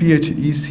PHEC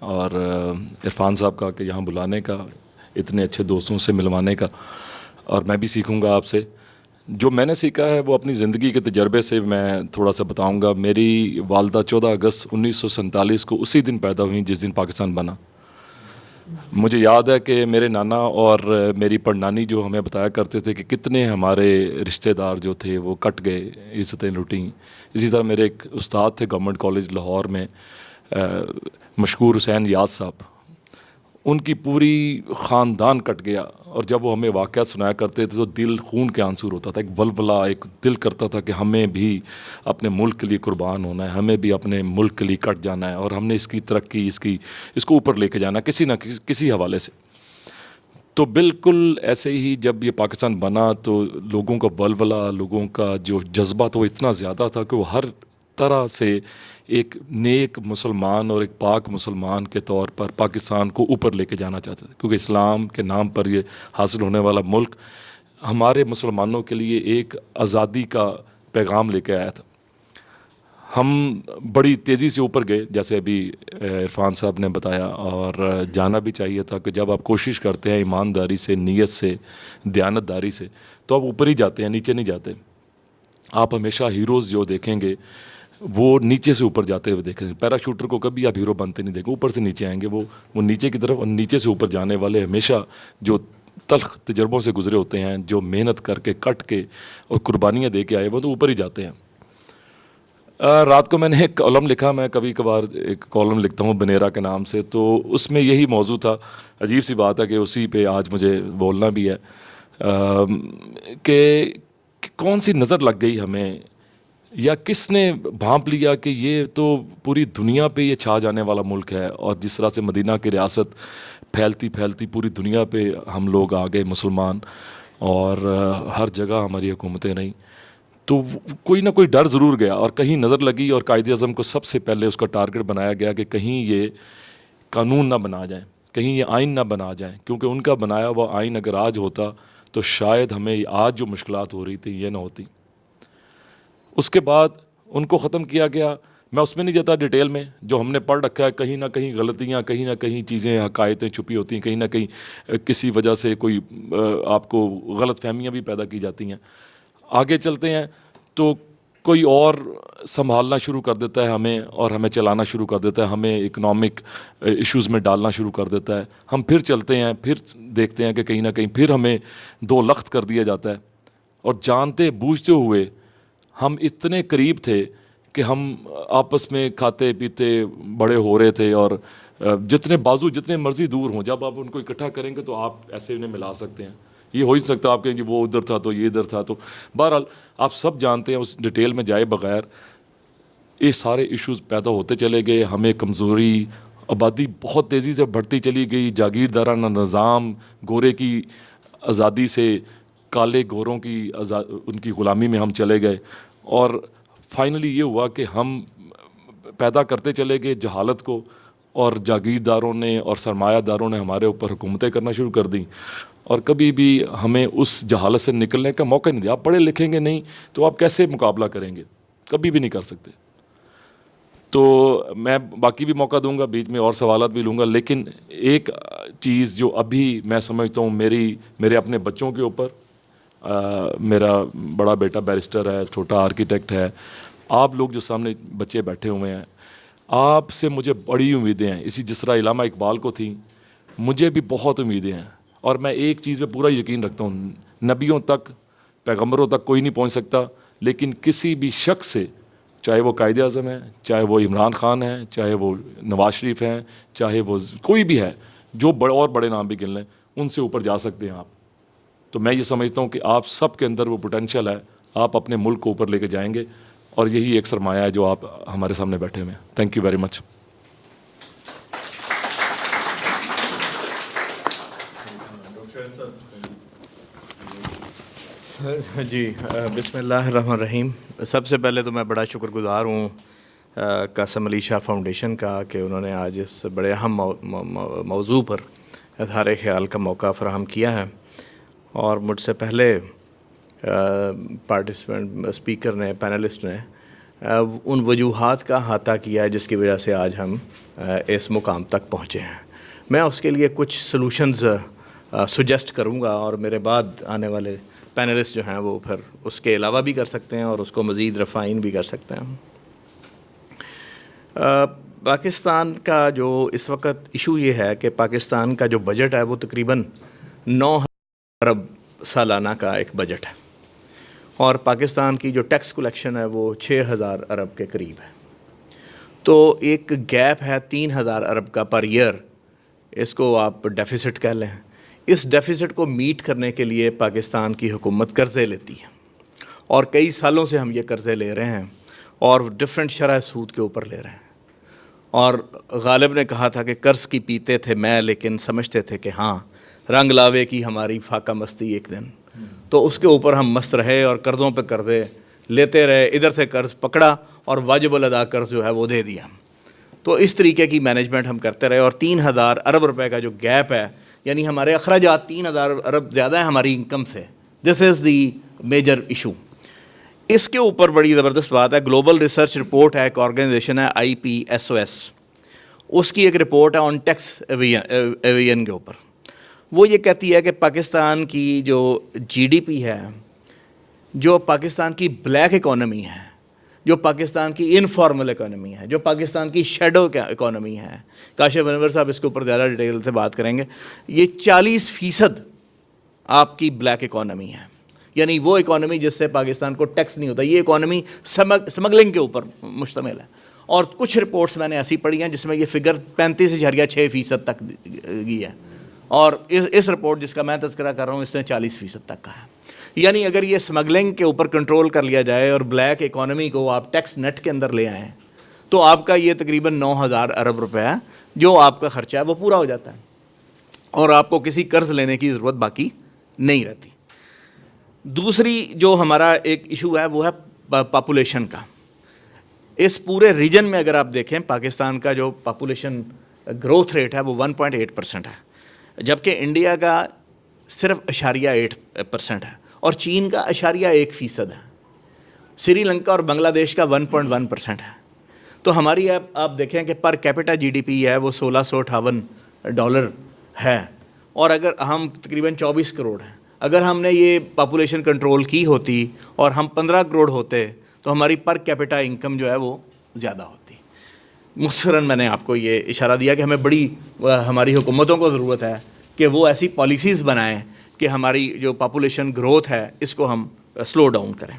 اور عرفان صاحب کا کہ یہاں بلانے کا, اتنے اچھے دوستوں سے ملوانے کا, اور میں بھی سیکھوں گا آپ سے. جو میں نے سیکھا ہے وہ اپنی زندگی کے تجربے سے میں تھوڑا سا بتاؤں گا. میری والدہ 14 اگست 1947 کو اسی دن پیدا ہوئیں جس دن پاکستان بنا. مجھے یاد ہے کہ میرے نانا اور میری پڑنانی جو ہمیں بتایا کرتے تھے کہ کتنے ہمارے رشتہ دار جو تھے وہ کٹ گئے, عزتیں لٹیں. اسی طرح میرے ایک استاد تھے گورنمنٹ کالج لاہور میں, مشکور حسین یاد صاحب, ان کی پوری خاندان کٹ گیا. اور جب وہ ہمیں واقعات سنایا کرتے تھے تو دل خون کے آنسور ہوتا تھا, ایک ولولہ, ایک دل کرتا تھا کہ ہمیں بھی اپنے ملک کے لیے قربان ہونا ہے, ہمیں بھی اپنے ملک کے لیے کٹ جانا ہے, اور ہم نے اس کی ترقی, اس کو اوپر لے کے جانا ہے کسی نہ کسی حوالے سے. تو بالکل ایسے ہی جب یہ پاکستان بنا تو لوگوں کا ولولہ, لوگوں کا جو جذبہ تھا وہ اتنا زیادہ تھا کہ وہ ہر طرح سے ایک نیک مسلمان اور ایک پاک مسلمان کے طور پر پاکستان کو اوپر لے کے جانا چاہتے تھے, کیونکہ اسلام کے نام پر یہ حاصل ہونے والا ملک ہمارے مسلمانوں کے لیے ایک آزادی کا پیغام لے کے آیا تھا. ہم بڑی تیزی سے اوپر گئے جیسے ابھی عرفان صاحب نے بتایا, اور جانا بھی چاہیے تھا کہ جب آپ کوشش کرتے ہیں ایمانداری سے, نیت سے, دیانتداری سے, تو آپ اوپر ہی جاتے ہیں, نیچے نہیں جاتے. آپ ہمیشہ ہیروز جو دیکھیں گے وہ نیچے سے اوپر جاتے ہوئے دیکھیں گے. پیراشوٹر کو کبھی آپ ہیرو بنتے نہیں دیکھیں, اوپر سے نیچے آئیں گے, وہ نیچے کی طرف, اور نیچے سے اوپر جانے والے ہمیشہ جو تلخ تجربوں سے گزرے ہوتے ہیں, جو محنت کر کے, کٹ کے اور قربانیاں دے کے آئے, وہ تو اوپر ہی جاتے ہیں. رات کو میں نے ایک کالم لکھا, میں کبھی کبھار ایک کالم لکھتا ہوں بنیرا کے نام سے, تو اس میں یہی موضوع تھا. عجیب سی بات ہے کہ اسی پہ آج مجھے بولنا بھی ہے کہ کون سی نظر لگ گئی ہمیں, یا کس نے بھانپ لیا کہ یہ تو پوری دنیا پہ یہ چھا جانے والا ملک ہے. اور جس طرح سے مدینہ کی ریاست پھیلتی پھیلتی پوری دنیا پہ ہم لوگ آ گئے مسلمان, اور ہر جگہ ہماری حکومتیں رہیں, تو کوئی نہ کوئی ڈر ضرور گیا, اور کہیں نظر لگی, اور قائد اعظم کو سب سے پہلے اس کا ٹارگٹ بنایا گیا کہ کہیں یہ قانون نہ بنا جائیں, کہیں یہ آئین نہ بنا جائیں, کیونکہ ان کا بنایا ہوا آئین اگر آج ہوتا تو شاید ہمیں آج جو مشکلات ہو رہی تھی یہ نہ ہوتی. اس کے بعد ان کو ختم کیا گیا. میں اس میں نہیں جاتا ڈیٹیل میں, جو ہم نے پڑھ رکھا ہے, کہیں نہ کہیں غلطیاں, کہیں نہ کہیں چیزیں, حقائقیں چھپی ہوتی ہیں, کہیں نہ کہیں کسی وجہ سے کوئی آپ کو غلط فہمیاں بھی پیدا کی جاتی ہیں. آگے چلتے ہیں تو کوئی اور سنبھالنا شروع کر دیتا ہے ہمیں, اور ہمیں چلانا شروع کر دیتا ہے, ہمیں اکنامک ایشوز میں ڈالنا شروع کر دیتا ہے. ہم پھر چلتے ہیں, پھر دیکھتے ہیں کہ کہیں نہ کہیں پھر ہمیں دو لخت کر دیا جاتا ہے. اور جانتے بوجھتے ہوئے ہم اتنے قریب تھے کہ ہم آپس میں کھاتے پیتے بڑے ہو رہے تھے, اور جتنے بازو جتنے مرضی دور ہوں, جب آپ ان کو اکٹھا کریں گے تو آپ ایسے انہیں ملا سکتے ہیں. یہ ہو ہی سکتا آپ کہیں جی وہ ادھر تھا تو یہ ادھر تھا. تو بہرحال آپ سب جانتے ہیں, اس ڈیٹیل میں جائے بغیر یہ سارے ایشوز پیدا ہوتے چلے گئے. ہمیں کمزوری, آبادی بہت تیزی سے بڑھتی چلی گئی, جاگیردارانہ نظام, گورے کی آزادی سے کالے گوروں کی ان کی غلامی میں ہم چلے گئے. اور فائنلی یہ ہوا کہ ہم پیدا کرتے چلے گئے جہالت کو, اور جاگیرداروں نے اور سرمایہ داروں نے ہمارے اوپر حکومتیں کرنا شروع کر دیں, اور کبھی بھی ہمیں اس جہالت سے نکلنے کا موقع نہیں دیا. آپ پڑھے لکھیں گے نہیں تو آپ کیسے مقابلہ کریں گے, کبھی بھی نہیں کر سکتے. تو میں باقی بھی موقع دوں گا, بیچ میں اور سوالات بھی لوں گا, لیکن ایک چیز جو ابھی میں سمجھتا ہوں میرے اپنے بچوں کے اوپر, میرا بڑا بیٹا بیرسٹر ہے, چھوٹا آرکیٹیکٹ ہے, آپ لوگ جو سامنے بچے بیٹھے ہوئے ہیں, آپ سے مجھے بڑی امیدیں ہیں. اسی جس طرح علامہ اقبال کو تھیں, مجھے بھی بہت امیدیں ہیں. اور میں ایک چیز پہ پورا یقین رکھتا ہوں, نبیوں تک, پیغمبروں تک کوئی نہیں پہنچ سکتا, لیکن کسی بھی شخص سے, چاہے وہ قائد اعظم ہے, چاہے وہ عمران خان ہے, چاہے وہ نواز شریف ہیں, چاہے وہ کوئی بھی ہے, جو اور بڑے نام بھی گن لیں, ان سے اوپر جا سکتے ہیں آپ. تو میں یہ سمجھتا ہوں کہ آپ سب کے اندر وہ پوٹینشیل ہے, آپ اپنے ملک کو اوپر لے کے جائیں گے, اور یہی ایک سرمایہ ہے جو آپ ہمارے سامنے بیٹھے ہوئے ہیں. Thank you very much. جی بسم اللہ الرحمن الرحیم. سب سے پہلے تو میں بڑا شکر گزار ہوں قاسم علی شاہ فاؤنڈیشن کا کہ انہوں نے آج اس بڑے اہم موضوع پر اظہار خیال کا موقع فراہم کیا ہے. اور مجھ سے پہلے پارٹیسپینٹ اسپیکر نے, پینلسٹ نے ان وجوہات کا احاطہ کیا ہے جس کی وجہ سے آج ہم اس مقام تک پہنچے ہیں. میں اس کے لیے کچھ سلوشنز سجیسٹ کروں گا اور میرے بعد آنے والے پینلسٹ جو ہیں وہ پھر اس کے علاوہ بھی کر سکتے ہیں اور اس کو مزید ریفائن بھی کر سکتے ہیں. پاکستان کا جو اس وقت ایشو یہ ہے کہ پاکستان کا جو بجٹ ہے وہ تقریباً 9 ارب سالانہ کا ایک بجٹ ہے اور پاکستان کی جو ٹیکس کلیکشن ہے وہ 6000 ارب کے قریب ہے. تو ایک گیپ ہے 3000 ارب کا پر ایئر, اس کو آپ ڈیفیسٹ کہہ لیں. اس ڈیفیسٹ کو میٹ کرنے کے لیے پاکستان کی حکومت قرضے لیتی ہے اور کئی سالوں سے ہم یہ قرضے لے رہے ہیں اور ڈفرینٹ شرح سود کے اوپر لے رہے ہیں. اور غالب نے کہا تھا کہ قرض کی پیتے تھے میں لیکن سمجھتے تھے کہ ہاں رنگ لاوے کی ہماری فاقہ مستی ایک دن. تو اس کے اوپر ہم مست رہے اور قرضوں پہ قرضے لیتے رہے, ادھر سے قرض پکڑا اور واجب الادا قرض جو ہے وہ دے دیا. تو اس طریقے کی مینجمنٹ ہم کرتے رہے اور 3000 ارب روپے کا جو گیپ ہے, یعنی ہمارے اخراجات 3000 ارب زیادہ ہیں ہماری انکم سے. دس از دی میجر ایشو. اس کے اوپر بڑی زبردست بات ہے, گلوبل ریسرچ رپورٹ ہے, ایک آرگنائزیشن ہے IPSOS, اس کی ایک رپورٹ ہے آن ٹیکس ایویژن کے اوپر. وہ یہ کہتی ہے کہ پاکستان کی جو GDP ہے, جو پاکستان کی بلیک اکانومی ہے, جو پاکستان کی انفارمل اکانومی ہے, جو پاکستان کی شیڈو اکانومی ہے, کاشف انور صاحب اس کے اوپر زیادہ ڈیٹیل سے بات کریں گے, یہ 40% آپ کی بلیک اکانومی ہے. یعنی وہ اکانومی جس سے پاکستان کو ٹیکس نہیں ہوتا. یہ اکانومی سمگلنگ کے اوپر مشتمل ہے. اور کچھ رپورٹس میں نے ایسی پڑھی ہیں جس میں یہ فگر 35.6% تک گئی ہے, اور اس رپورٹ جس کا میں تذکرہ کر رہا ہوں اس نے 40% تک کہا ہے. یعنی اگر یہ سمگلنگ کے اوپر کنٹرول کر لیا جائے اور بلیک اکانومی کو آپ ٹیکس نیٹ کے اندر لے آئیں تو آپ کا یہ تقریباً 9000 ارب روپے ہے جو آپ کا خرچہ ہے وہ پورا ہو جاتا ہے اور آپ کو کسی قرض لینے کی ضرورت باقی نہیں رہتی. دوسری جو ہمارا ایک ایشو ہے وہ ہے پاپولیشن کا. اس پورے ریجن میں اگر آپ دیکھیں پاکستان کا جو پاپولیشن گروتھ ریٹ ہے وہ 1.8% ہے, جبکہ انڈیا کا صرف 0.8% ہے اور چین کا 0.1% ہے. سری لنکا اور بنگلہ دیش کا 1.1% ہے. تو ہماری آپ دیکھیں کہ پر کیپٹا GDP ہے وہ $1658 ہے اور اگر ہم تقریباً 24 کروڑ ہیں. اگر ہم نے یہ پاپولیشن کنٹرول کی ہوتی اور ہم 15 کروڑ ہوتے تو ہماری پر کیپٹا انکم جو ہے وہ زیادہ ہوتی. مختصراً میں نے آپ کو یہ اشارہ دیا کہ ہماری حکومتوں کو ضرورت ہے کہ وہ ایسی پالیسیز بنائیں کہ ہماری جو پاپولیشن گروتھ ہے اس کو ہم سلو ڈاؤن کریں.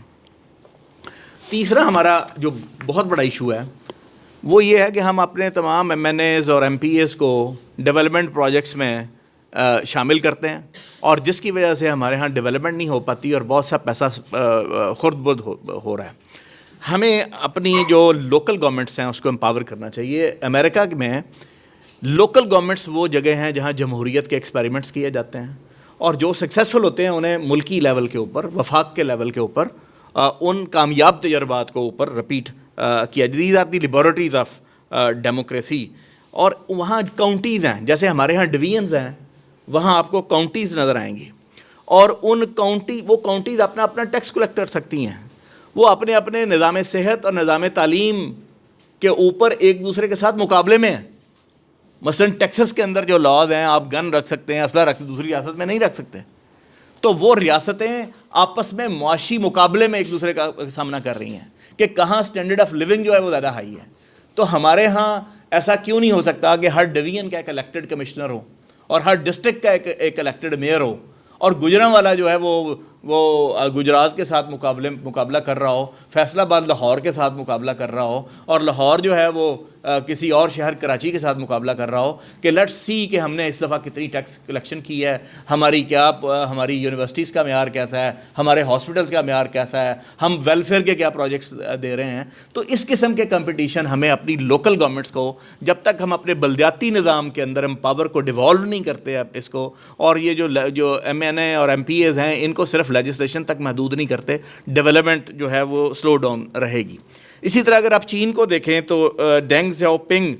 تیسرا ہمارا جو بہت بڑا ایشو ہے وہ یہ ہے کہ ہم اپنے تمام MNAs اور MPAs کو ڈیولپمنٹ پروجیکٹس میں شامل کرتے ہیں اور جس کی وجہ سے ہمارے ہاں ڈیولپمنٹ نہیں ہو پاتی اور بہت سا پیسہ خرد برد ہو رہا ہے. ہمیں اپنی جو لوکل گورنمنٹس ہیں اس کو امپاور کرنا چاہیے. امریکہ میں لوکل گورنمنٹس وہ جگہ ہیں جہاں جمہوریت کے ایکسپیریمنٹس کیے جاتے ہیں اور جو سکسیزفل ہوتے ہیں انہیں ملکی لیول کے اوپر, وفاق کے لیول کے اوپر ان کامیاب تجربات کو اوپر رپیٹ کیا. These are the laboratories of democracy. اور وہاں کاؤنٹیز ہیں, جیسے ہمارے ہاں ڈویژنز ہیں, وہاں آپ کو کاؤنٹیز نظر آئیں گی اور وہ کاؤنٹیز اپنا ٹیکس کلیکٹ کر سکتی ہیں. وہ اپنے نظام صحت اور نظام تعلیم کے اوپر ایک دوسرے کے ساتھ مقابلے میں ہیں. مثلاً ٹیکسس کے اندر جو لاز ہیں, آپ گن رکھ سکتے ہیں, اسلحہ رکھ دوسری ریاست میں نہیں رکھ سکتے. تو وہ ریاستیں آپس میں معاشی مقابلے میں ایک دوسرے کا سامنا کر رہی ہیں کہ کہاں اسٹینڈرڈ آف لیونگ جو ہے وہ زیادہ ہائی ہے. تو ہمارے ہاں ایسا کیوں نہیں ہو سکتا کہ ہر ڈویژن کا ایک الیکٹڈ کمشنر ہو اور ہر ڈسٹرکٹ کا ایک الیکٹڈ میئر ہو اور گجرانوالہ جو ہے وہ گجرات کے ساتھ مقابلہ کر رہا ہو, فیصل آباد لاہور کے ساتھ مقابلہ کر رہا ہو اور لاہور جو ہے وہ کسی اور شہر کراچی کے ساتھ مقابلہ کر رہا ہو کہ لیٹس سی کہ ہم نے اس دفعہ کتنی ٹیکس کلیکشن کی ہے, ہماری یونیورسٹیز کا معیار کیسا ہے, ہمارے ہاسپٹلس کا معیار کیسا ہے, ہم ویلفیئر کے کیا پروجیکٹس دے رہے ہیں. تو اس قسم کے کمپٹیشن ہمیں اپنی لوکل گورنمنٹس کو, جب تک ہم اپنے بلدیاتی نظام کے اندر امپاور کو ڈیوالو نہیں کرتے اس کو, اور یہ جو MNA اور MPAs ہیں ان کو صرف لیجسلیشن تک محدود نہیں کرتے, ڈیولپمنٹ جو ہے وہ سلو ڈاؤن رہے گی. اسی طرح اگر آپ چین کو دیکھیں تو ڈینگ زیاؤ پنگ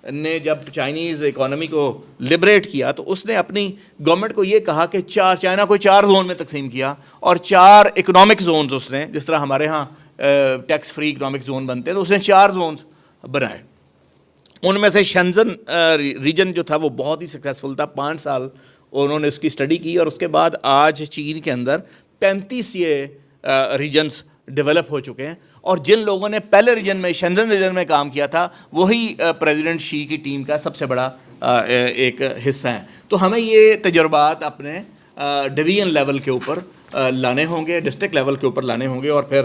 نے جب چائنیز اکانومی کو لبریٹ کیا تو اس نے اپنی گورنمنٹ کو یہ کہا کہ چائنا کو 4 زون میں تقسیم کیا اور 4 اکنامک زونز اس نے, جس طرح ہمارے ہاں ٹیکس فری اکنامک زون بنتے ہیں، تو اس نے 4 زونز بنائے. ان میں سے شنزن ریجن جو تھا وہ بہت ہی سکسیزفل تھا. 5 سال انہوں نے اس کی اسٹڈی کی، اور اس کے بعد آج چین کے اندر 35 یہ ریجنس ڈیولپ ہو چکے ہیں. اور جن لوگوں نے پہلے ریجن میں شنزن ریجن میں کام کیا تھا وہی پریزیڈنٹ شی کی ٹیم کا سب سے بڑا ایک حصہ ہیں. تو ہمیں یہ تجربات اپنے ڈویژن لیول کے اوپر لانے ہوں گے، ڈسٹرکٹ لیول کے اوپر لانے ہوں گے، اور پھر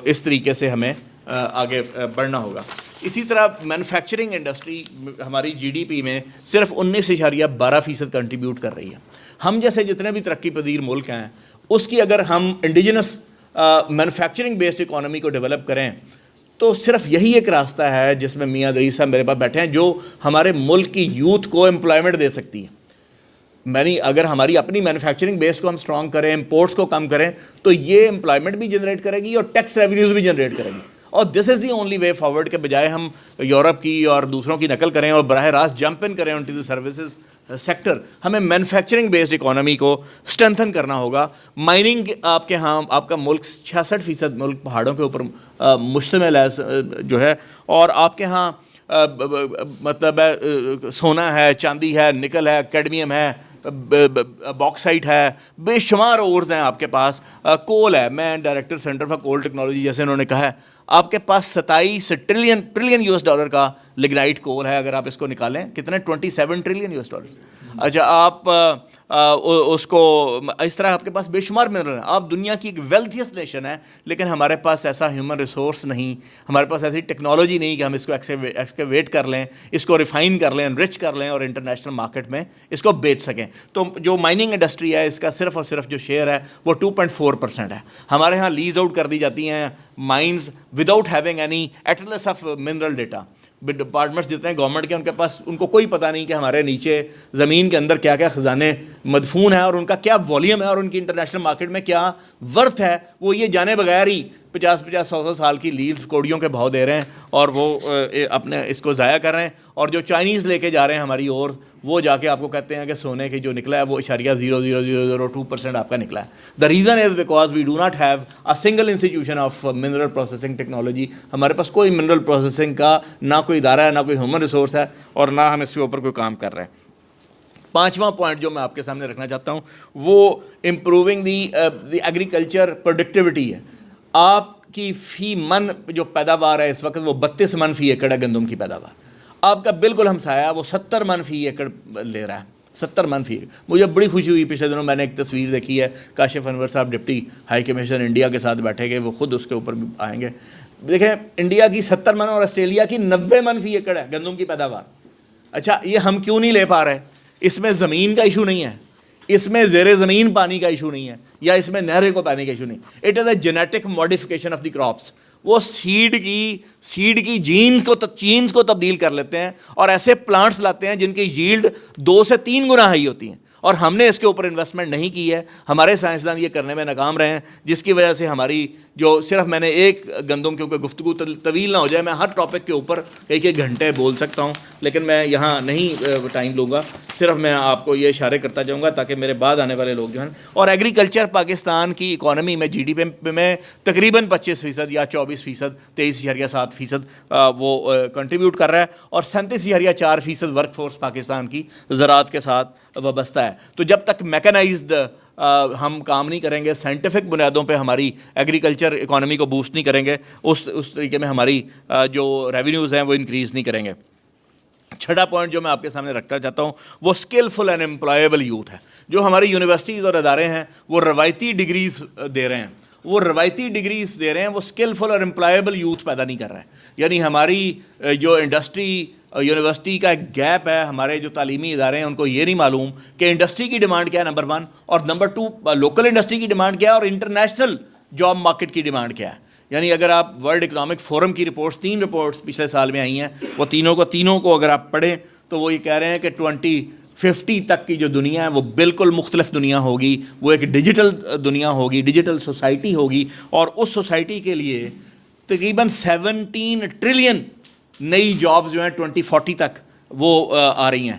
اس طریقے سے ہمیں آگے بڑھنا ہوگا. اسی طرح مینوفیکچرنگ انڈسٹری ہماری جی ڈی پی میں صرف 19.12% کنٹریبیوٹ کر رہی ہے. ہم جیسے جتنے بھی ترقی پذیر ملک ہیں اس کی اگر ہم انڈیجنس مینوفیکچرنگ بیسڈ اکانومی کو ڈیولپ کریں تو صرف یہی ایک راستہ ہے جس میں میاں رئیس صاحب میرے پاس بیٹھے ہیں، جو ہمارے ملک کی یوتھ کو امپلائمنٹ دے سکتی ہے. اگر ہماری اپنی مینوفیکچرنگ بیس کو ہم اسٹرانگ کریں، امپورٹس کو کم کریں، تو یہ امپلائمنٹ بھی جنریٹ کرے گی اور ٹیکس ریونیوز بھی جنریٹ کرے گی. اور دس از دی اونلی وے فارورڈ کے بجائے ہم یورپ کی اور دوسروں کی نقل کریں اور براہ راست جمپ ان کریں انٹو دی سروسز سیکٹر. ہمیں مینوفیکچرنگ بیسڈ اکانومی کو اسٹرینتھن کرنا ہوگا. مائننگ آپ کے ہاں آپ کا ملک 66% ملک پہاڑوں کے اوپر مشتمل ہے جو ہے، اور آپ کے ہاں مطلب ہے سونا ہے، چاندی ہے، نکل ہے، کیڈمیم ہے، باکسائٹ ہے، بے شمار اورز ہیں آپ کے پاس، کول ہے. میں director center for coal technology جیسے انہوں نے کہا ہے، آپ کے پاس 27 ٹریلین یو ایس ڈالر کا لگنائٹ کول ہے. اگر آپ اس کو نکالیں کتنے 27 ٹریلین یو ایس ڈالر. اچھا آپ اس کو اس طرح آپ کے پاس بے شمار منرل ہیں. آپ دنیا کی ایک ویلتھیسٹ نیشن ہے، لیکن ہمارے پاس ایسا ہیومن ریسورس نہیں، ہمارے پاس ایسی ٹیکنالوجی نہیں کہ ہم اس کو ایکسکیویٹ کر لیں، اس کو ریفائن کر لیں، انرچ کر لیں اور انٹرنیشنل مارکیٹ میں اس کو بیچ سکیں. تو جو مائننگ انڈسٹری ہے اس کا صرف اور صرف جو شیئر ہے وہ 2.4% ہے. ہمارے ہاں لیز آؤٹ کر دی جاتی ہیں mines without having any Atlas of mineral data. Departments جتنے گورنمنٹ کے ان کو کوئی پتہ نہیں کہ ہمارے نیچے زمین کے اندر کیا کیا خزانے مدفون ہیں اور ان کا کیا والیوم ہے اور ان کی انٹرنیشنل مارکیٹ میں کیا ورتھ ہے. وہ یہ جانے بغیر ہی 50-100 سال کی لیز کوڑیوں کے بھاؤ دے رہے ہیں اور وہ اپنے اس کو ضائع کر رہے ہیں. اور جو چائنیز لے کے جا رہے ہیں ہماری اور وہ جا کے آپ کو کہتے ہیں کہ سونے کے جو نکلا ہے وہ 0.0002% آپ کا نکلا ہے. The reason is because we do not have a single institution of mineral processing technology. ہمارے پاس کوئی منرل پروسیسنگ کا نہ کوئی ادارہ ہے، نہ کوئی ہیومن ریسورس ہے، اور نہ ہم اس کے اوپر کوئی کام کر رہے ہیں. 5واں پوائنٹ جو میں آپ کے سامنے رکھنا چاہتا ہوں وہ امپروونگ دی ایگریکلچر پروڈکٹیوٹی ہے. آپ کی فی من جو پیداوار ہے اس وقت وہ 32 من فی ایکڑ ہے گندم کی پیداوار. آپ کا بالکل ہمسایہ وہ 70 من فی ایکڑ لے رہا ہے، 70 من فی. مجھے بڑی خوشی ہوئی پچھلے دنوں میں نے ایک تصویر دیکھی ہے، کاشف انور صاحب ڈپٹی ہائی کمشنر انڈیا کے ساتھ بیٹھے گئے، وہ خود اس کے اوپر بھی آئیں گے. دیکھیں انڈیا کی 70 من اور آسٹریلیا کی 90 من فی ایکڑ ہے گندم کی پیداوار. اچھا یہ ہم کیوں نہیں لے پا رہے؟ اس میں زمین کا ایشو نہیں ہے، اس میں زیر زمین پانی کا ایشو نہیں ہے، یا اس میں نہریں کو پانی کا ایشو نہیں. It is a genetic modification of the crops. وہ سیڈ کی جینز کو تبدیل کر لیتے ہیں اور ایسے پلانٹس لاتے ہیں جن کی ییلڈ 2 سے 3 گنا ہائی ہوتی ہیں. اور ہم نے اس کے اوپر انویسٹمنٹ نہیں کی ہے. ہمارے سائنسدان یہ کرنے میں ناکام رہے ہیں، جس کی وجہ سے ہماری جو صرف میں نے ایک گندم کے اوپر گفتگو طویل نہ ہو جائے، میں ہر ٹاپک کے اوپر کئی گھنٹے بول سکتا ہوں، لیکن میں یہاں نہیں ٹائم لوں گا. صرف میں آپ کو یہ اشارے کرتا جاؤں گا تاکہ میرے بعد آنے والے لوگ جو ہیں. اور ایگریکلچر پاکستان کی اکانومی میں جی ڈی پی میں تقریباً 25% یا 24%، 23.7% وہ کنٹریبیوٹ کر رہا ہے، اور 37.4% ورک فورس پاکستان کی زراعت کے ساتھ وابستہ ہے. تو جب تک میکنائزڈ ہم کام نہیں کریں گے، سائنٹیفک بنیادوں پہ ہماری ایگریکلچر اکانومی کو بوسٹ نہیں کریں گے، اس طریقے میں ہماری جو ریونیوز ہیں وہ انکریز نہیں کریں گے. 6واں پوائنٹ جو میں آپ کے سامنے رکھنا چاہتا ہوں وہ اسکلفل اینڈ امپلائیبل یوتھ ہے. جو ہماری یونیورسٹیز اور ادارے ہیں وہ روایتی ڈگریز دے رہے ہیں، وہ اسکلفل اور امپلائیبل یوتھ پیدا نہیں کر رہے ہیں. یعنی ہماری جو انڈسٹری یونیورسٹی کا ایک گیپ ہے، ہمارے جو تعلیمی ادارے ہیں ان کو یہ نہیں معلوم کہ انڈسٹری کی ڈیمانڈ کیا ہے نمبر 1، اور نمبر 2 لوکل انڈسٹری کی ڈیمانڈ کیا ہے اور انٹرنیشنل جاب مارکیٹ کی ڈیمانڈ کیا ہے. یعنی اگر آپ ورلڈ اکنامک فورم کی رپورٹس 3 رپورٹس پچھلے سال میں آئی ہیں، وہ تینوں کو اگر آپ پڑھیں تو وہ یہ کہہ رہے ہیں کہ 2050 تک کی جو دنیا ہے وہ بالکل مختلف دنیا ہوگی. وہ ایک ڈیجیٹل دنیا ہوگی، ڈیجیٹل سوسائٹی ہوگی، اور اس سوسائٹی کے لیے تقریباً 17 ٹریلین نئی جابز جو ہیں 2040 تک وہ آ رہی ہیں.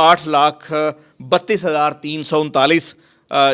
8,32,339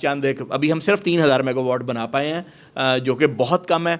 چند ایک ابھی ہم صرف 3000 میگا واٹ بنا پائے ہیں جو کہ بہت کم ہے.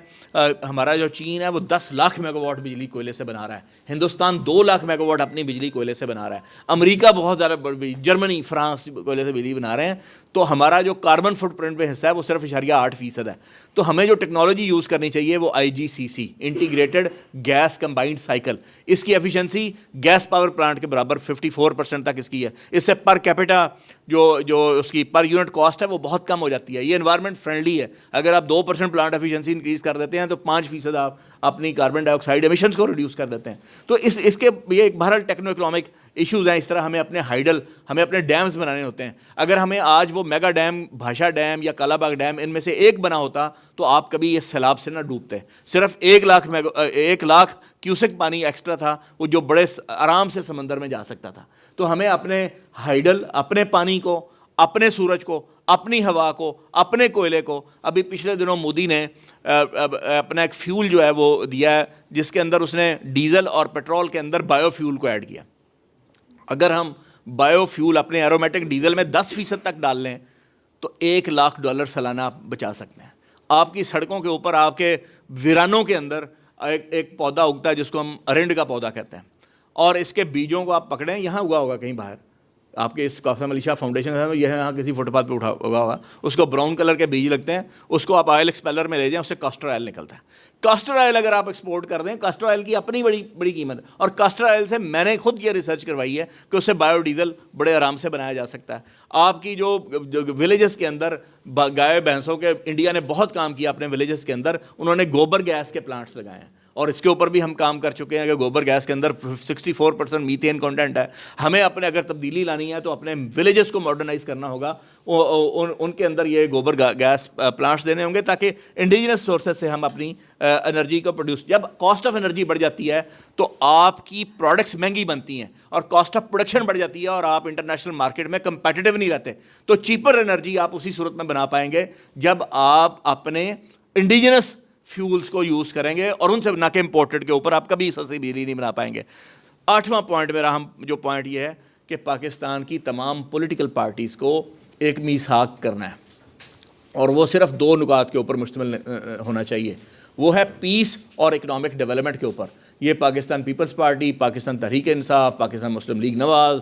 ہمارا جو چین ہے وہ 10 لاکھ میگا واٹ بجلی کوئلے سے بنا رہا ہے. ہندوستان 2 لاکھ میگا واٹ اپنی بجلی کوئلے سے بنا رہا ہے. امریکہ بہت زیادہ, جرمنی, فرانس کوئلے سے بجلی بنا رہے ہیں. تو ہمارا جو کاربن فٹ پرنٹ پہ حصہ ہے وہ صرف 0.8% ہے. تو ہمیں جو ٹیکنالوجی یوز کرنی چاہیے وہ IGCC, integrated gas combined cycle. اس کی ایفیشنسی گیس پاور پلانٹ کے برابر 54% تک اس کی ہے. اس سے پر کیپٹا جو اس کی پر یونٹ کاسٹ ہے وہ بہت کم ہو جاتی ہے. یہ انوائرمنٹ فرینڈلی ہے. اگر آپ 2% پلانٹ ایفیشنسی انکریز کر دیتے ہیں تو 5% آپ اپنی کاربن ڈائی آکسائڈ ایمیشنز کو ریڈیوس کر دیتے ہیں. تو اس کے یہ ایک بہرحال ٹیکنو اکنامک ایشوز ہیں. اس طرح ہمیں اپنے ڈیمز بنانے ہوتے ہیں. اگر ہمیں آج وہ میگا ڈیم, بھاشا ڈیم یا کالا باغ ڈیم, ان میں سے ایک بنا ہوتا تو آپ کبھی اس سیلاب سے نہ ڈوبتے. صرف 1 لاکھ کیوسک پانی ایکسٹرا تھا وہ جو بڑے آرام سے سمندر میں جا سکتا تھا. تو ہمیں اپنے ہائیڈل, اپنے پانی کو, اپنے سورج کو, اپنی ہوا کو, اپنے کوئلے کو, ابھی پچھلے دنوں مودی نے اپنا ایک فیول جو ہے وہ دیا ہے جس کے اندر اس نے ڈیزل اور پیٹرول کے اندر بایو فیول کو ایڈ کیا. اگر ہم بایو فیول اپنے ایرومیٹک ڈیزل میں 10% تک ڈال لیں تو $1 لاکھ سالانہ آپ بچا سکتے ہیں. آپ کی سڑکوں کے اوپر, آپ کے ویرانوں کے اندر ایک پودا اگتا ہے جس کو ہم ارنڈ کا پودا کہتے ہیں, اور اس کے بیجوں کو آپ پکڑیں, یہاں اگا ہوگا کہیں باہر, آپ کے اس قاسم علی شاہ فاؤنڈیشن ہے یہاں کسی فٹ پاتھ پہ اگا ہوگا, اس کو براؤن کلر کے بیج لگتے ہیں, اس کو آپ آئل ایکسپیلر میں لے جائیں, اس سے کاسٹر آئل نکلتا ہے. کاسٹر آئل اگر آپ ایکسپورٹ کر دیں, کاسٹر آئل کی اپنی بڑی قیمت ہے, اور کاسٹر آئل سے میں نے خود یہ ریسرچ کروائی ہے کہ اس سے بایو ڈیزل بڑے آرام سے بنایا جا سکتا ہے. آپ کی جو ولیجز کے اندر گائے بھینسوں کے, انڈیا نے بہت کام کیا اپنے ولیجز کے اندر, انہوں نے گوبر گیس کے پلانٹس لگائے ہیں, اور اس کے اوپر بھی ہم کام کر چکے ہیں کہ گوبر گیس کے اندر 64% میتین کانٹینٹ ہے. ہمیں اپنے اگر تبدیلی لانی ہے تو اپنے ولیجز کو ماڈرنائز کرنا ہوگا, ان کے اندر یہ گوبر گیس پلانٹس دینے ہوں گے تاکہ انڈیجنس سورسز سے ہم اپنی انرجی کو پروڈیوس. جب کاسٹ آف انرجی بڑھ جاتی ہے تو آپ کی پروڈکٹس مہنگی بنتی ہیں, اور کاسٹ آف پروڈکشن بڑھ جاتی ہے, اور آپ انٹرنیشنل مارکیٹ میں کمپیٹیٹیو نہیں رہتے. تو چیپر انرجی آپ اسی صورت میں بنا پائیں گے جب آپ اپنے انڈیجنس فیولز کو یوز کریں گے, اور ان سے نہ کہ امپورٹڈ کے اوپر آپ کبھی سستی بجلی نہیں بنا پائیں گے. 8واں پوائنٹ میرا جو پوائنٹ یہ ہے کہ پاکستان کی تمام پولیٹیکل پارٹیز کو ایک میثاق کرنا ہے, اور وہ صرف 2 نکات کے اوپر مشتمل ہونا چاہیے. وہ ہے پیس اور اکنامک ڈیولپمنٹ کے اوپر. یہ پاکستان پیپلز پارٹی, پاکستان تحریک انصاف, پاکستان مسلم لیگ نواز,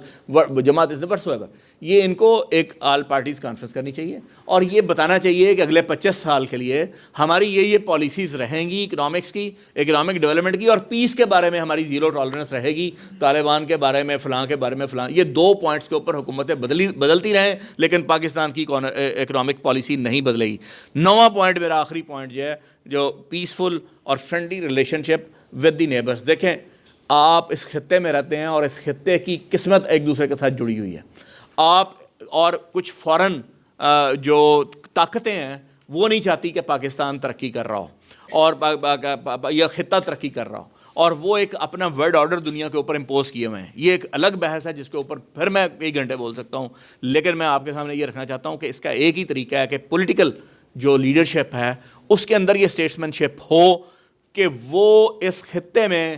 جماعت اسلام, یہ ان کو ایک آل پارٹیز کانفرنس کرنی چاہیے, اور یہ بتانا چاہیے کہ اگلے 25 سال کے لیے ہماری یہ پالیسیز رہیں گی اکنامکس کی, اکنامک ڈیولپمنٹ کی, اور پیس کے بارے میں ہماری 0 ٹالرنس رہے گی. طالبان کے بارے میں, فلاں کے بارے میں فلاں, یہ 2 پوائنٹس کے اوپر حکومتیں بدلتی رہیں, لیکن پاکستان کی اکنامک پالیسی نہیں بدلے گی. 9واں پوائنٹ میرا آخری پوائنٹ یہ ہے جو پیسفل اور friendly relation ship with the neighbours. دیکھیں, آپ اس خطے میں رہتے ہیں اور اس خطے کی قسمت ایک دوسرے کے ساتھ جڑی ہوئی ہے. آپ اور کچھ فورن جو طاقتیں ہیں وہ نہیں چاہتی کہ پاکستان ترقی کر رہا ہو اور یہ خطہ ترقی کر رہا ہو, اور وہ ایک اپنا ورلڈ آرڈر دنیا کے اوپر امپوز کیے ہوئے ہیں. یہ ایک الگ بحث ہے جس کے اوپر پھر میں کئی گھنٹے بول سکتا ہوں, لیکن میں آپ کے سامنے یہ رکھنا چاہتا ہوں کہ اس کا ایک ہی طریقہ ہے کہ پولیٹیکل جو لیڈرشپ ہے اس کے اندر یہ اسٹیٹسمین شپ ہو کہ وہ اس خطے میں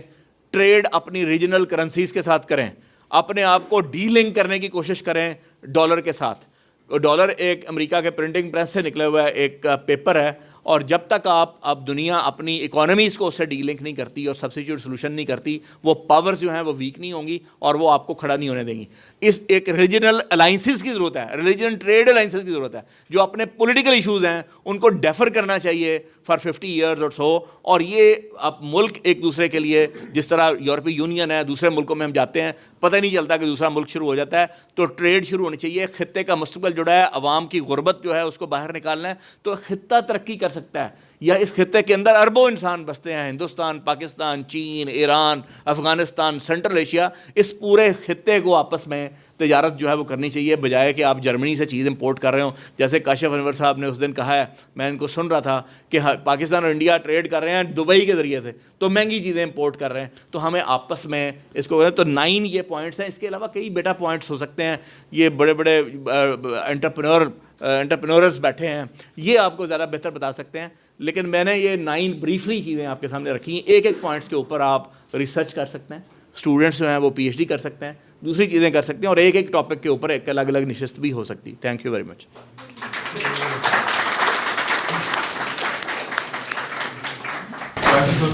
ٹریڈ اپنی ریجنل کرنسیز کے ساتھ کریں, اپنے آپ کو ڈی لنک کرنے کی کوشش کریں ڈالر کے ساتھ. ڈالر ایک امریکہ کے پرنٹنگ پریس سے نکلے ہوا ہے ایک پیپر ہے, اور جب تک آپ دنیا اپنی اکانومیز کو اس سے ڈی لنک نہیں کرتی اور سبسٹیوٹ سولوشن نہیں کرتی, وہ پاورز جو ہیں وہ ویک نہیں ہوں گی اور وہ آپ کو کھڑا نہیں ہونے دیں گی. اس ایک ریجنل الائنسز کی ضرورت ہے, ریجنل ٹریڈ الائنسز کی ضرورت ہے, جو اپنے پولیٹیکل ایشوز ہیں ان کو ڈیفر کرنا چاہیے فار 50 ایئرز اور سو. اور یہ اب ملک ایک دوسرے کے لیے, جس طرح یورپی یونین ہے, دوسرے ملکوں میں ہم جاتے ہیں پتہ نہیں چلتا کہ دوسرا ملک شروع ہو جاتا ہے, تو ٹریڈ شروع ہونی چاہیے. خطے کا مستقبل جڑا ہے, عوام کی غربت جو ہے اس کو باہر نکالنا ہے, تو خطہ ترقی کر سکتا ہے. یا اس خطے کے اندر اربوں انسان بستے ہیں, ہندوستان, پاکستان, چین, ایران, افغانستان, سینٹرل ایشیا, اس پورے خطے کو آپس میں تجارت جو ہے وہ کرنی چاہیے, بجائے کہ آپ جرمنی سے چیز امپورٹ کر رہے ہوں. جیسے کاشف انور صاحب نے اس دن کہا ہے, میں ان کو سن رہا تھا کہ پاکستان اور انڈیا ٹریڈ کر رہے ہیں دبئی کے ذریعے سے, تو مہنگی چیزیں امپورٹ کر رہے ہیں. تو ہمیں آپس میں اس کو, تو 9 یہ پوائنٹس ہیں. اس کے علاوہ کئی بیٹا پوائنٹس ہو سکتے ہیں. یہ بڑے بڑے انٹرپرینورز بیٹھے ہیں, یہ آپ کو زیادہ بہتر بتا سکتے ہیں, لیکن میں نے یہ 9 بریفلی چیزیں آپ کے سامنے رکھی ہیں. ایک پوائنٹس کے اوپر آپ ریسرچ کر سکتے ہیں, اسٹوڈنٹس جو ہیں وہ PhD کر سکتے ہیں, دوسری چیزیں کر سکتے ہیں, اور ایک ٹاپک کے اوپر ایک الگ الگ نشست بھی ہو سکتی. Thank you very much. Doctor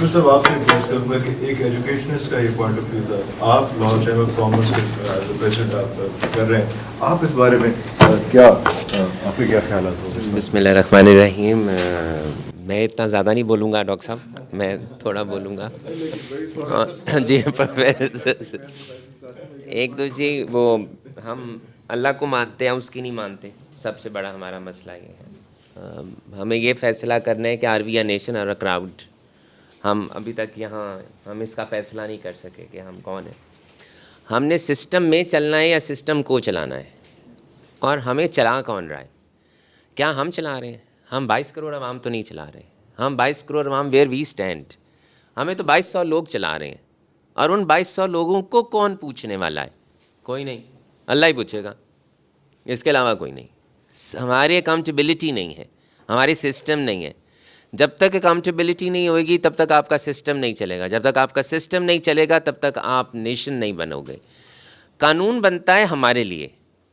صاحب آپ سے ریکویسٹ کروں گا کہ ایک ایجوکیشنسٹ کا یہ پوائنٹ آف ویو تھا، آپ لاہور چیمبر آف کامرس کے ایز اے پریزیڈنٹ آپ کر رہے ہیں، آپ اس بارے میں کیا آپ کے کیا خیالات ہو؟ بسم اللہ الرحمن الرحیم. میں اتنا زیادہ نہیں بولوں گا ڈاکٹر صاحب، میں تھوڑا بولوں گا. جی پروفیسر، ایک تو جی وہ ہم اللہ کو مانتے ہیں، اس کی نہیں مانتے. سب سے بڑا ہمارا مسئلہ یہ ہے. ہمیں یہ فیصلہ کرنا ہے کہ آر وی اے نیشن اور اے کراؤڈ. ہم ابھی تک یہاں ہم اس کا فیصلہ نہیں کر سکے کہ ہم کون ہیں. ہم نے سسٹم میں چلنا ہے یا سسٹم کو چلانا ہے، اور ہمیں چلا کون رہا ہے؟ کیا ہم چلا رہے ہیں؟ ہم 22 کروڑ عوام تو نہیں چلا رہے. ہم 22 کروڑ عوام ویئر وی اسٹینڈ. ہمیں تو 2200 لوگ چلا رہے ہیں، اور ان 2200 لوگوں کو کون پوچھنے والا ہے؟ کوئی نہیں، اللہ ہی پوچھے گا، اس کے علاوہ کوئی نہیں. ہماری اکاؤنٹیبلٹی نہیں ہے، ہماری سسٹم نہیں ہے. جب تک اکاؤنٹیبلٹی نہیں ہوئے گی تب تک آپ کا سسٹم نہیں چلے گا. جب تک آپ کا سسٹم نہیں چلے گا تب تک آپ نیشن نہیں بنو گے. قانون بنتا ہے ہمارے لیے،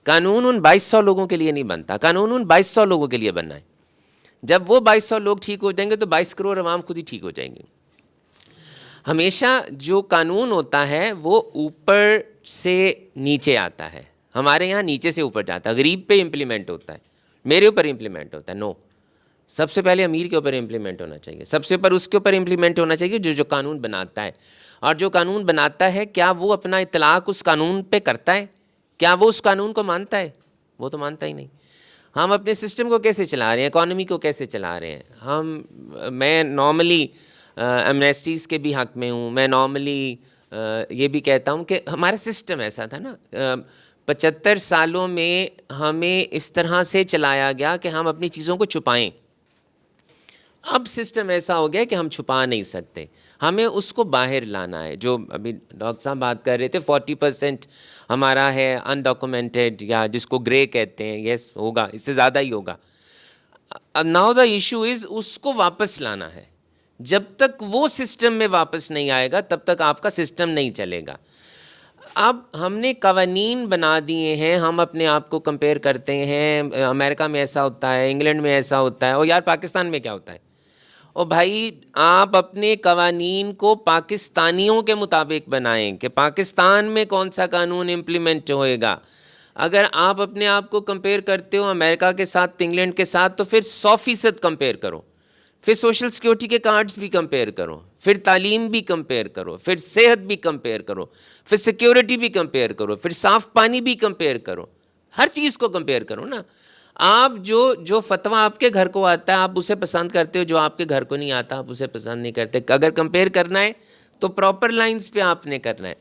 قانون ان 2200 لوگوں کے لیے نہیں بنتا. قانون ان 2200 لوگوں کے لیے بننا ہے. جب وہ 2200 لوگ ٹھیک ہو جائیں گے تو 22 کروڑ عوام خود ہی ٹھیک ہو جائیں گے. ہمیشہ جو قانون ہوتا ہے وہ اوپر سے نیچے آتا ہے. ہمارے یہاں نیچے سے اوپر جاتا ہے. غریب پہ امپلیمنٹ ہوتا ہے، میرے اوپر امپلیمنٹ ہوتا ہے. نو، سب سے پہلے امیر کے اوپر امپلیمنٹ ہونا چاہیے. سب سے اوپر اس کے اوپر امپلیمنٹ ہونا چاہیے جو قانون بناتا ہے. اور جو قانون بناتا ہے کیا وہ اپنا اطلاق اس قانون پہ کرتا ہے؟ کیا وہ اس قانون کو مانتا ہے؟ وہ تو مانتا ہی نہیں. ہم اپنے سسٹم کو کیسے چلا رہے ہیں، اکانومی کو کیسے چلا رہے ہیں؟ میں نارملی ایمنیسٹیز کے بھی حق میں ہوں. میں نارملی یہ بھی کہتا ہوں کہ ہمارا سسٹم ایسا تھا نا، 75 سالوں میں ہمیں اس طرح سے چلایا گیا کہ ہم اپنی چیزوں کو چھپائیں. اب سسٹم ایسا ہو گیا کہ ہم چھپا نہیں سکتے، ہمیں اس کو باہر لانا ہے. جو ابھی ڈاکٹر صاحب بات کر رہے تھے 40% ہمارا ہے انڈاکومنٹڈ، یا جس کو گرے کہتے ہیں. یس ہوگا، اس سے زیادہ ہی ہوگا. ناؤ دا ایشو از اس کو واپس لانا ہے. جب تک وہ سسٹم میں واپس نہیں آئے گا تب تک آپ کا سسٹم نہیں چلے گا. اب ہم نے قوانین بنا دیے ہیں، ہم اپنے آپ کو کمپیئر کرتے ہیں، امریکہ میں ایسا ہوتا ہے، انگلینڈ میں ایسا ہوتا ہے، اور یار پاکستان میں کیا ہوتا ہے؟ اور بھائی آپ اپنے قوانین کو پاکستانیوں کے مطابق بنائیں کہ پاکستان میں کون سا قانون امپلیمنٹ ہوئے گا. اگر آپ اپنے آپ کو کمپیئر کرتے ہو امریکہ کے ساتھ، انگلینڈ کے ساتھ، تو پھر 100% کمپیئر کرو. پھر سوشل سیکیورٹی کے کارڈز بھی کمپیئر کرو، پھر تعلیم بھی کمپیئر کرو، پھر صحت بھی کمپیئر کرو، پھر سیکیورٹی بھی کمپیئر کرو، پھر صاف پانی بھی کمپیئر کرو. ہر چیز کو کمپیئر کرو نا. آپ جو فتویٰ آپ کے گھر کو آتا ہے آپ اسے پسند کرتے ہو، جو آپ کے گھر کو نہیں آتا آپ اسے پسند نہیں کرتے. اگر کمپیئر کرنا ہے تو پراپر لائنز پہ آپ نے کرنا ہے.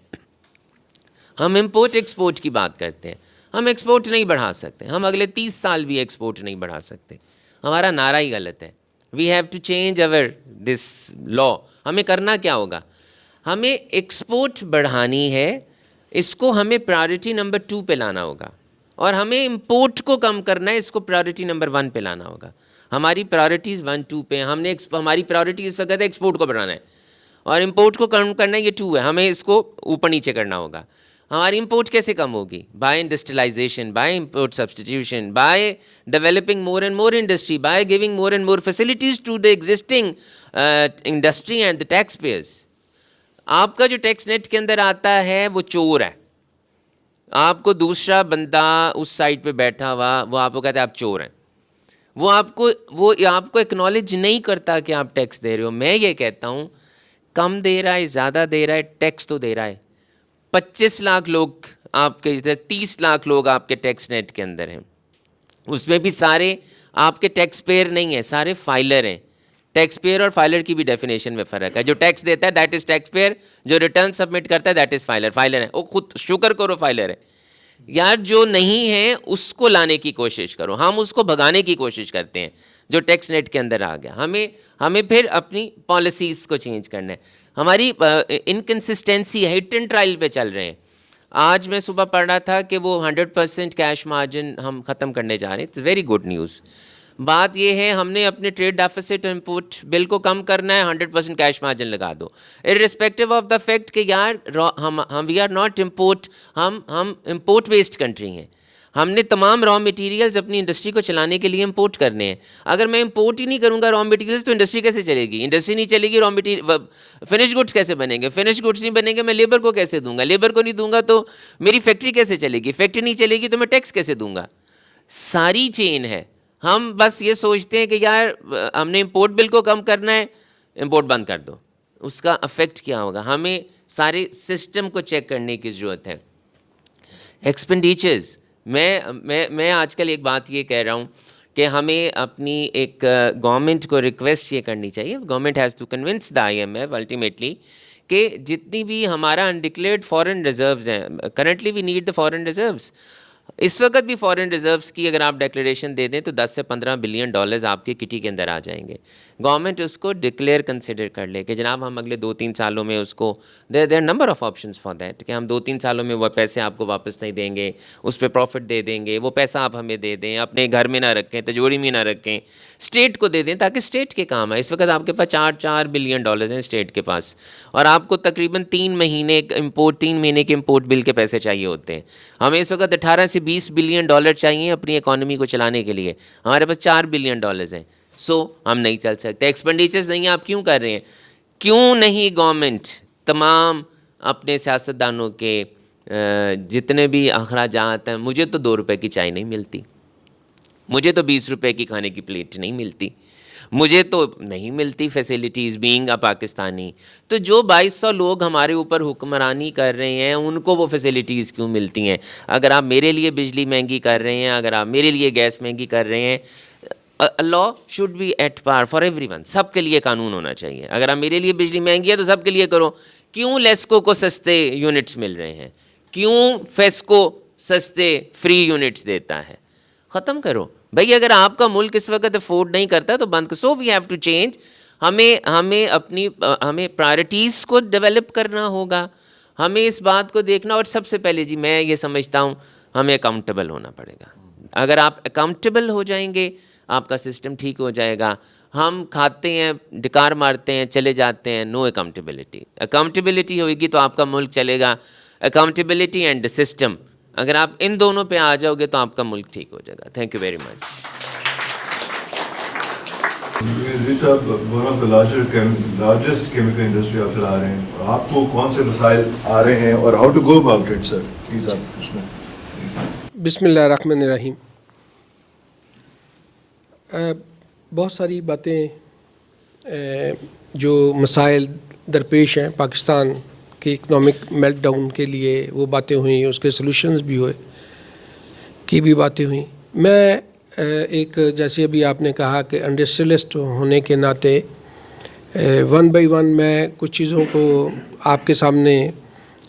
ہم امپورٹ ایکسپورٹ کی بات کرتے ہیں، ہم ایکسپورٹ نہیں بڑھا سکتے. ہم اگلے 30 سال بھی ایکسپورٹ نہیں بڑھا سکتے. ہمارا نعرہ ہی غلط ہے. We have to change over this law. ہمیں کرنا کیا ہوگا؟ ہمیں ایکسپورٹ بڑھانی ہے، اس کو ہمیں پرائورٹی نمبر 2 پہ لانا ہوگا. اور ہمیں امپورٹ کو کم کرنا ہے، اس کو پرائورٹی نمبر 1 پہ لانا ہوگا. ہماری پرائورٹیز 1 2 پہ. ہم نے ہماری پرائورٹی اس وقت ہے ایکسپورٹ کو بڑھانا ہے، اور امپورٹ کو کم کرنا ہے، یہ 2 ہے. ہمیں اس کو اوپر نیچے کرنا ہوگا. ہماری امپورٹ کیسے کم ہوگی؟ By industrialisation, by import substitution, by developing more and more industry, by giving more and more facilities to the existing industry and the tax payers. آپ کا جو ٹیکس نیٹ کے اندر آتا ہے وہ چور ہے. آپ کو دوسرا بندہ اس سائٹ پہ بیٹھا ہوا وہ آپ کو کہتا ہے آپ چور ہیں. وہ آپ کو اکنالج نہیں کرتا کہ آپ ٹیکس دے رہے ہو. میں یہ کہتا ہوں کم دے رہا ہے، زیادہ دے رہا ہے، ٹیکس تو دے رہا ہے. 25 لاکھ لوگ آپ کے 30 لاکھ لوگ آپ کے ٹیکس نیٹ کے اندر ہیں. اس میں بھی سارے آپ کے ٹیکس پیئر نہیں ہیں، سارے فائلر ہیں. ٹیکس پیئر اور فائلر کی بھی ڈیفینیشن میں فرق ہے. جو ٹیکس دیتا ہے دیٹ از ٹیکس پیئر، جو ریٹرن سبمٹ کرتا ہے دیٹ از فائلر. فائلر ہے وہ خود شکر کرو فائلر ہے. یار جو نہیں ہے اس کو لانے کی کوشش کرو. ہم اس کو بھگانے کی کوشش کرتے ہیں جو ٹیکس نیٹ کے اندر آ گیا. ہمیں پھر اپنی پالیسیز کو چینج کرنا ہے. ہماری انکنسسٹینسی ہے، ہٹ اینڈ ٹرائل پہ چل رہے ہیں. آج میں صبح پڑھ رہا تھا کہ وہ 100% کیش مارجن ہم ختم کرنے جا رہے ہیں. It's very good news. بات یہ ہے ہم نے اپنے ٹریڈ ڈیفیسٹ امپورٹ بل کو کم کرنا ہے، 100% کیش مارجن لگا دو، ارسپیکٹو آف دا فیکٹ کہ یار ہم وی آر ناٹ امپورٹ، ہم امپورٹ بیسڈ کنٹری ہیں. ہم نے تمام را مٹیریلز اپنی انڈسٹری کو چلانے کے لیے امپورٹ کرنے ہیں. اگر میں امپورٹ ہی نہیں کروں گا را مٹیریلز تو انڈسٹری کیسے چلے گی؟ انڈسٹری نہیں چلے گی، را مٹیریل فنش گڈس کیسے بنیں گے؟ فنش گڈس نہیں بنیں گے، میں لیبر کو کیسے دوں گا؟ لیبر کو نہیں دوں گا تو میری فیکٹری کیسے چلے گی؟ فیکٹری نہیں چلے گی تو میں ٹیکس کیسے دوں گا؟ ساری چین ہے. ہم بس یہ سوچتے ہیں کہ یار ہم نے امپورٹ بل کو کم کرنا ہے، امپورٹ بند کر دو. اس کا افیکٹ کیا ہوگا؟ ہمیں سارے سسٹم کو چیک کرنے کی ضرورت ہے. ایکسپینڈیچرز، میں آج کل ایک بات یہ کہہ رہا ہوں کہ ہمیں اپنی ایک گورنمنٹ کو ریکویسٹ یہ کرنی چاہیے، government has to convince the IMF ultimately کہ جتنی بھی ہمارا انڈکلیئرڈ فارن ریزروز ہیں، currently we need the foreign reserves. اس وقت بھی فارن ریزروز کی اگر آپ ڈیکلیریشن دے دیں تو 10 سے 15 بلین ڈالرز آپ کی کٹی کے اندر آ جائیں گے. گورنمنٹ اس کو ڈکلیئر کنسیڈر کر لے کہ جناب ہم اگلے 2-3 سالوں میں اس کو there number of options for that کہ ہم 2-3 سالوں میں وہ پیسے آپ کو واپس نہیں دیں گے، اس پہ پروفٹ دے دیں گے، وہ پیسہ آپ ہمیں دے دیں، اپنے گھر میں نہ رکھیں، تجوری میں نہ رکھیں، اسٹیٹ کو دے دیں تاکہ اسٹیٹ کے کام آئے. اس وقت آپ کے پاس 4 بلین ڈالرز ہیں اسٹیٹ کے پاس، اور آپ کو تقریباً 3 مہینے کے امپورٹ بل کے پیسے چاہیے ہوتے ہیں. ہمیں اس وقت 18 سے 20 بلین ڈالر چاہیے اپنی اکانومی کو چلانے کے لیے، ہمارے پاس 4 بلین ڈالرز ہیں. ہم نہیں چل سکتے. ایکسپینڈیچرز نہیں آپ کیوں کر رہے ہیں؟ کیوں نہیں گورنمنٹ تمام اپنے سیاستدانوں کے جتنے بھی اخراجات ہیں، مجھے تو 2 روپے کی چائے نہیں ملتی، مجھے تو 20 روپے کی کھانے کی پلیٹ نہیں ملتی، مجھے تو نہیں ملتی فیسیلیٹیز بینگ اے پاکستانی. تو جو 2200 لوگ ہمارے اوپر حکمرانی کر رہے ہیں ان کو وہ فیسیلیٹیز کیوں ملتی ہیں؟ اگر آپ میرے لیے بجلی مہنگی کر رہے ہیں، اگر آپ میرے لیے گیس مہنگی کر رہے ہیں، law should be at par for everyone. سب کے لیے قانون ہونا چاہیے. اگر آپ میرے لیے بجلی مہنگی ہے تو سب کے لیے کرو. کیوں لیسکو کو سستے یونٹس مل رہے ہیں؟ کیوں فیسکو سستے فری یونٹس دیتا ہے؟ ختم کرو بھئی. اگر آپ کا ملک اس وقت افورڈ نہیں کرتا تو بند کرو. سو وی ہیو ٹو چینج. ہمیں پرائرٹیز کو ڈیولپ کرنا ہوگا. ہمیں اس بات کو دیکھنا، اور سب سے پہلے جی میں یہ سمجھتا ہوں ہمیں اکاؤنٹیبل ہونا پڑے گا. اگر آپ اکاؤنٹیبل ہو جائیں گے آپ کا سسٹم ٹھیک ہو جائے گا. ہم کھاتے ہیں، ڈکار مارتے ہیں، چلے جاتے ہیں، نو اکاؤنٹیبلٹی. اکاؤنٹیبلٹی ہوئے گی تو آپ کا ملک چلے گا. اکاؤنٹیبلٹی اینڈ سسٹم، اگر آپ ان دونوں پہ آ جاؤ گے تو آپ کا ملک ٹھیک ہو جائے گا. Thank you very much. جی صاحب، one of the largest chemical industry آپ چلا رہے ہیں، آپ کو کون سے مسائل آ رہے ہیں اور how to go about it sir? Please آپ اس میں. بسم اللہ الرحمن الرحیم. بہت ساری باتیں جو مسائل درپیش ہیں پاکستان کے اکنامک میلٹ ڈاؤن کے لیے، وہ باتیں ہوئیں، اس کے سلوشنز بھی ہوئے کی بھی باتیں ہوئیں. میں ایک جیسے ابھی آپ نے کہا کہ انڈسٹریلسٹ ہونے کے ناطے 1 بائی 1 میں کچھ چیزوں کو آپ کے سامنے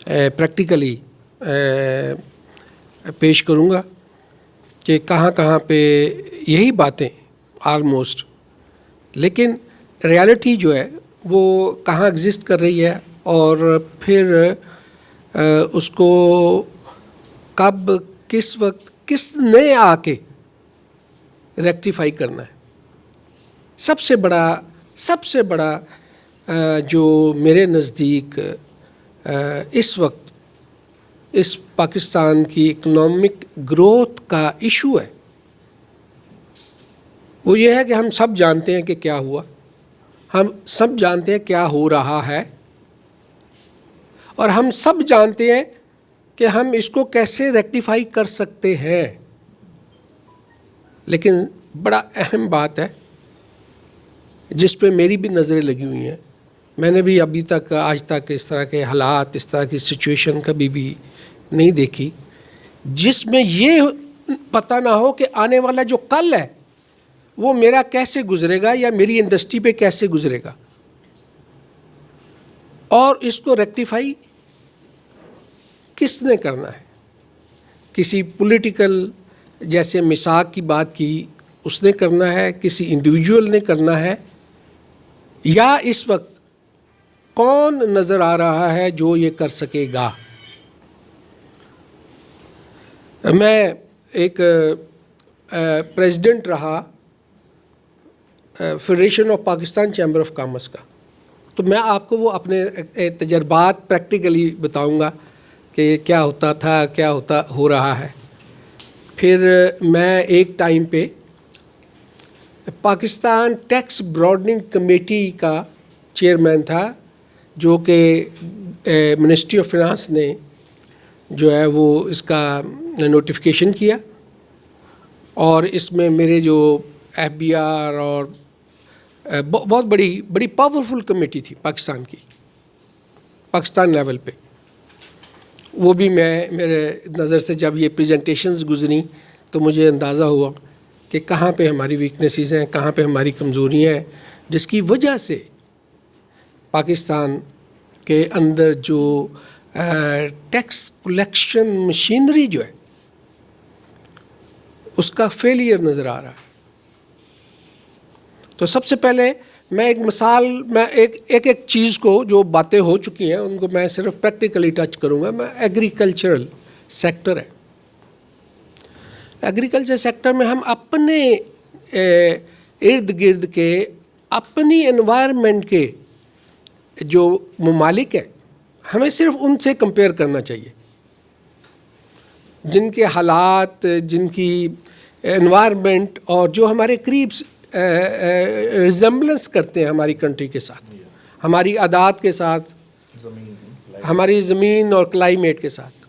پریکٹیکلی پیش کروں گا کہ کہاں کہاں پہ یہی باتیں آلموسٹ، لیکن ریالٹی جو ہے وہ کہاں ایگزسٹ کر رہی ہے، اور پھر اس کو کب، کس وقت، کس نے آ کے ریکٹیفائی کرنا ہے. سب سے بڑا جو میرے نزدیک اس وقت اس پاکستان کی اکنامک گروتھ کا ایشو ہے وہ یہ ہے کہ ہم سب جانتے ہیں کہ کیا ہوا، ہم سب جانتے ہیں کیا ہو رہا ہے، اور ہم سب جانتے ہیں کہ ہم اس کو کیسے ریکٹیفائی کر سکتے ہیں. لیکن بڑا اہم بات ہے جس پہ میری بھی نظریں لگی ہوئی ہیں. میں نے بھی ابھی تک آج تک اس طرح کے حالات، اس طرح کی سچویشن کبھی بھی نہیں دیکھی جس میں یہ پتہ نہ ہو کہ آنے والا جو کل ہے وہ میرا کیسے گزرے گا یا میری انڈسٹری پہ کیسے گزرے گا، اور اس کو ریکٹیفائی کس نے کرنا ہے. کسی پولیٹیکل، جیسے میثاق کی بات کی، اس نے کرنا ہے، کسی انڈیویجول نے کرنا ہے، یا اس وقت کون نظر آ رہا ہے جو یہ کر سکے گا. میں ایک پریزیڈنٹ رہا federation of Pakistan chamber of commerce کا، تو میں آپ کو وہ اپنے تجربات پریکٹیکلی بتاؤں گا کہ کیا ہوتا تھا، کیا ہو رہا ہے. پھر میں ایک ٹائم پہ پاکستان ٹیکس براڈننگ کمیٹی کا چیئرمین تھا، جو کہ منسٹری آف فنانس نے جو ہے وہ اس کا نوٹیفیکیشن کیا، اور اس میں میرے جو ایف بی آر اور بہت بڑی پاورفل کمیٹی تھی پاکستان کی، پاکستان لیول پہ، وہ بھی میرے نظر سے جب یہ پریزنٹیشنز گزری تو مجھے اندازہ ہوا کہ کہاں پہ ہماری ویکنیسز ہیں، کہاں پہ ہماری کمزوریاں ہیں، جس کی وجہ سے پاکستان کے اندر جو ٹیکس کلیکشن مشینری جو ہے اس کا فیلئر نظر آ رہا ہے۔ تو سب سے پہلے میں ایک مثال، میں ایک چیز کو جو باتیں ہو چکی ہیں ان کو میں صرف پریکٹیکلی ٹچ کروں گا۔ میں ایگریکلچرل سیکٹر ہے، ایگریکلچر سیکٹر میں ہم اپنے ارد گرد کے اپنی انوائرمنٹ کے جو ممالک ہیں ہمیں صرف ان سے کمپیئر کرنا چاہیے، جن کے حالات، جن کی انوائرمنٹ اور جو ہمارے قریب ریزمبلنس کرتے ہیں ہماری کنٹری کے ساتھ، ہماری عادات کے ساتھ، ہماری زمین اور کلائمیٹ کے ساتھ۔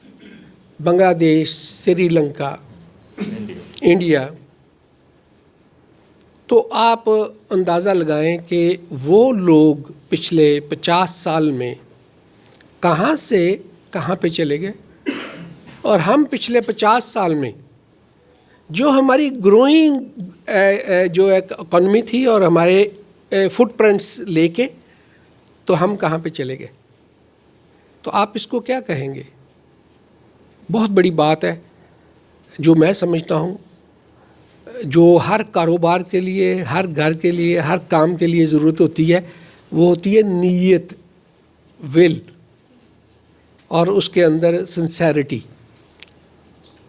بنگلہ دیش، سری لنکا، انڈیا، تو آپ اندازہ لگائیں کہ وہ لوگ پچھلے 50 سال میں کہاں سے کہاں پہ چلے گئے، اور ہم پچھلے 50 سال میں جو ہماری گروئنگ جو اکانومی تھی اور ہمارے فٹ پرنٹس لے کے تو ہم کہاں پہ چلے گئے۔ تو آپ اس کو کیا کہیں گے؟ بہت بڑی بات ہے جو میں سمجھتا ہوں، جو ہر کاروبار کے لیے، ہر گھر کے لیے، ہر کام کے لیے ضرورت ہوتی ہے، وہ ہوتی ہے نیت، ول، اور اس کے اندر سنسیرٹی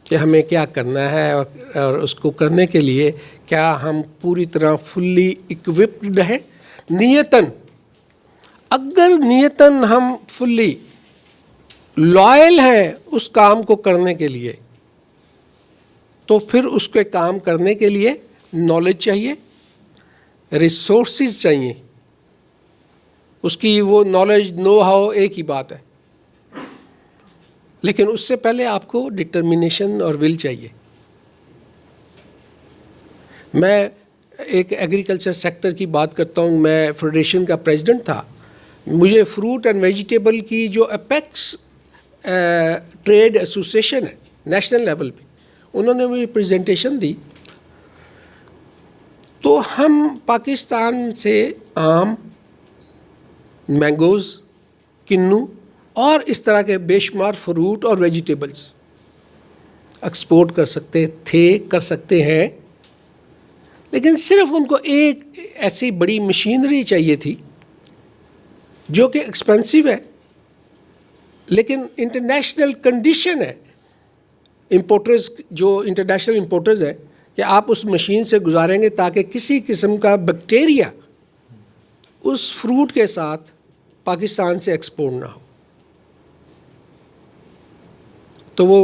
کہ ہمیں کیا کرنا ہے، اور اس کو کرنے کے لیے کیا ہم پوری طرح فلی اکوپڈ ہیں نیتاً۔ اگر نیتاً ہم فلی لائل ہیں اس کام کو کرنے کے لیے، تو پھر اس کے کام کرنے کے لیے نالج چاہیے، ریسورسز چاہیے۔ اس کی وہ نالج، نو ہاؤ ایک ہی بات ہے، لیکن اس سے پہلے آپ کو ڈٹرمنیشن اور ول چاہیے۔ میں ایک ایگریکلچر سیکٹر کی بات کرتا ہوں، میں فیڈریشن کا پریزیڈنٹ تھا۔ مجھے فروٹ اینڈ ویجیٹیبل کی جو اپیکس ٹریڈ ایسوسیشن ہے نیشنل لیول پہ، انہوں نے مجھے پریزنٹیشن دی، تو ہم پاکستان سے آم، مینگوز، کنو اور اس طرح کے بے شمار فروٹ اور ویجیٹیبلز ایکسپورٹ کر سکتے تھے، کر سکتے ہیں، لیکن صرف ان کو ایک ایسی بڑی مشینری چاہیے تھی جو کہ ایکسپینسو ہے، لیکن انٹرنیشنل کنڈیشن ہے امپورٹرز، جو انٹرنیشنل امپورٹرز ہے، کہ آپ اس مشین سے گزاریں گے تاکہ کسی قسم کا بیکٹیریا اس فروٹ کے ساتھ پاکستان سے ایکسپورٹ نہ ہو۔ تو وہ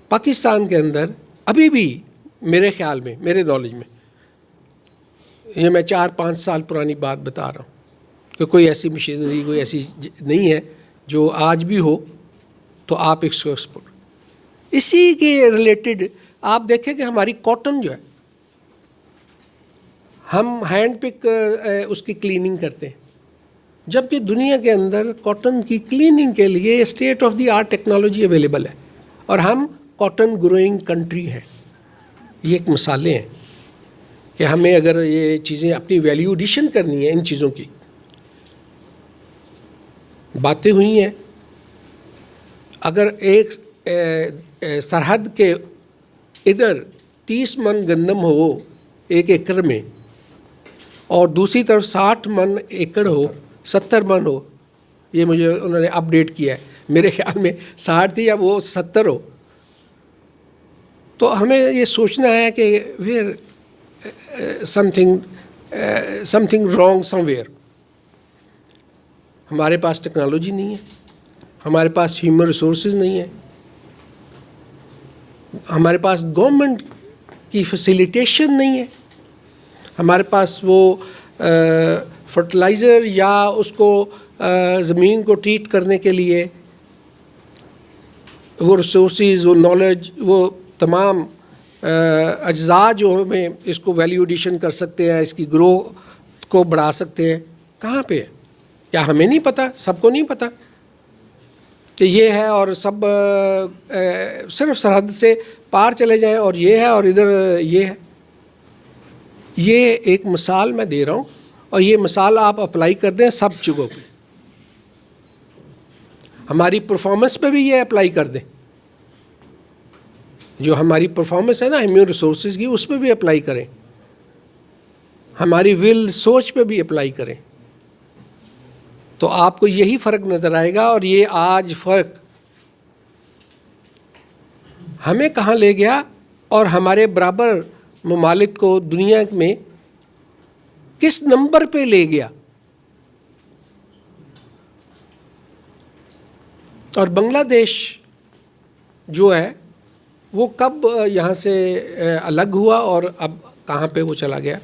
پاکستان کے اندر ابھی بھی میرے خیال میں، میرے نالج میں، یہ میں 4-5 سال پرانی بات بتا رہا ہوں، کہ کوئی ایسی مشینری، کوئی ایسی نہیں ہے جو آج بھی ہو تو آپ اس کو ایکسپورٹ۔ اسی کے ریلیٹڈ آپ دیکھیں کہ ہماری کاٹن جو ہے، ہم ہینڈ پک اس کی کلیننگ کرتے ہیں، جبکہ دنیا کے اندر کاٹن کی کلیننگ کے لیے state of the art technology available ہے، اور ہم کاٹن گروئنگ کنٹری ہیں۔ یہ ایک مثالیں ہیں کہ ہمیں اگر یہ چیزیں اپنی ویلیو ایڈیشن کرنی ہے، ان چیزوں کی باتیں ہوئی ہیں۔ اگر ایک سرحد کے ادھر 30 من گندم ہو ایک ایکڑ میں، اور دوسری طرف 60 من ایکڑ ہو، 70 من ہو، یہ مجھے انہوں نے اپ ڈیٹ کیا ہے، میرے خیال میں 60 تھی، اب وہ 70 ہو، تو ہمیں یہ سوچنا ہے کہ پھر something wrong somewhere۔ ہمارے پاس ٹیکنالوجی نہیں ہے، ہمارے پاس ہیومن ریسورسز نہیں ہے، ہمارے پاس گورنمنٹ کی فیسیلیٹیشن نہیں ہے، ہمارے پاس وہ فرٹیلائزر یا اس کو زمین کو ٹریٹ کرنے کے لیے وہ ریسورسز، وہ نالج، وہ تمام اجزاء جو ہمیں اس کو ویلیو ایڈیشن کر سکتے ہیں، اس کی گرو کو بڑھا سکتے ہیں، کہاں پہ ہے؟ کیا ہمیں نہیں پتہ؟ سب کو نہیں پتہ کہ یہ ہے، اور سب صرف سرحد سے پار چلے جائیں اور یہ ہے اور ادھر یہ ہے. یہ ایک مثال میں دے رہا ہوں، اور یہ مثال آپ اپلائی کر دیں سب جگہوں پہ. ہماری پرفارمنس پہ بھی یہ اپلائی کر دیں، جو ہماری پرفارمنس ہے نا ہیومن ریسورسز کی، اس پہ بھی اپلائی کریں، ہماری ول سوچ پہ بھی اپلائی کریں، تو آپ کو یہی فرق نظر آئے گا. اور یہ آج فرق ہمیں کہاں لے گیا اور ہمارے برابر ممالک کو دنیا میں کس نمبر پہ لے گیا. اور بنگلہ دیش جو ہے وہ کب یہاں سے الگ ہوا اور اب کہاں پہ وہ چلا گیا.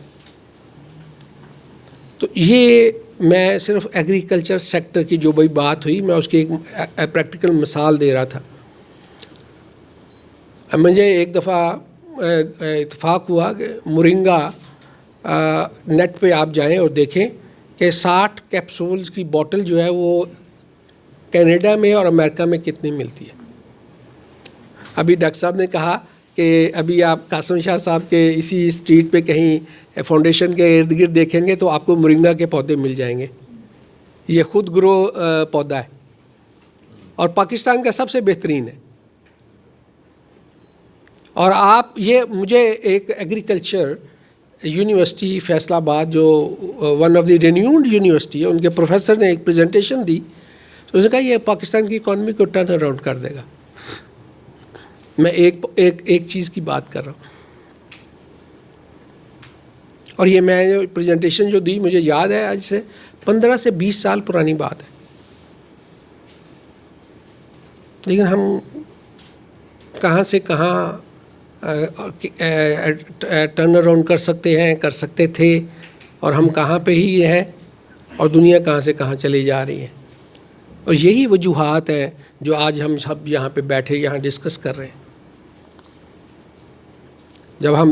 تو یہ میں صرف ایگریکلچر سیکٹر کی جو بھائی بات ہوئی، میں اس کی ایک پریکٹیکل مثال دے رہا تھا. مجھے ایک دفعہ اتفاق ہوا کہ مورنگا نیٹ پہ آپ جائیں اور دیکھیں کہ 60 کیپسولز کی بوٹل جو ہے وہ کینیڈا میں اور امریکہ میں کتنی ملتی ہے. ابھی ڈاکٹر صاحب نے کہا کہ ابھی آپ قاسم شاہ صاحب کے اسی اسٹریٹ پہ کہیں فاؤنڈیشن کے ارد گرد دیکھیں گے تو آپ کو مورنگا کے پودے مل جائیں گے. یہ خود گرو پودا ہے اور پاکستان کا سب سے بہترین ہے. اور آپ یہ مجھے ایک ایگریکلچر یونیورسٹی فیصل آباد جو one of the renewed university ہے، ان کے پروفیسر نے ایک پریزنٹیشن دی، تو اس نے کہا یہ پاکستان کی اکانومی کو ٹرن اراؤنڈ کر دے گا. میں ایک چیز کی بات کر رہا ہوں، اور یہ میں پریزنٹیشن جو دی مجھے یاد ہے آج سے 15 سے 20 سال پرانی بات ہے، لیکن ہم کہاں سے کہاں ٹرن اراؤنڈ کر سکتے تھے، اور ہم کہاں پہ ہی ہیں، اور دنیا کہاں سے کہاں چلی جا رہی ہے. اور یہی وجوہات ہیں جو آج ہم سب یہاں پہ بیٹھے یہاں ڈسکس کر رہے ہیں. جب ہم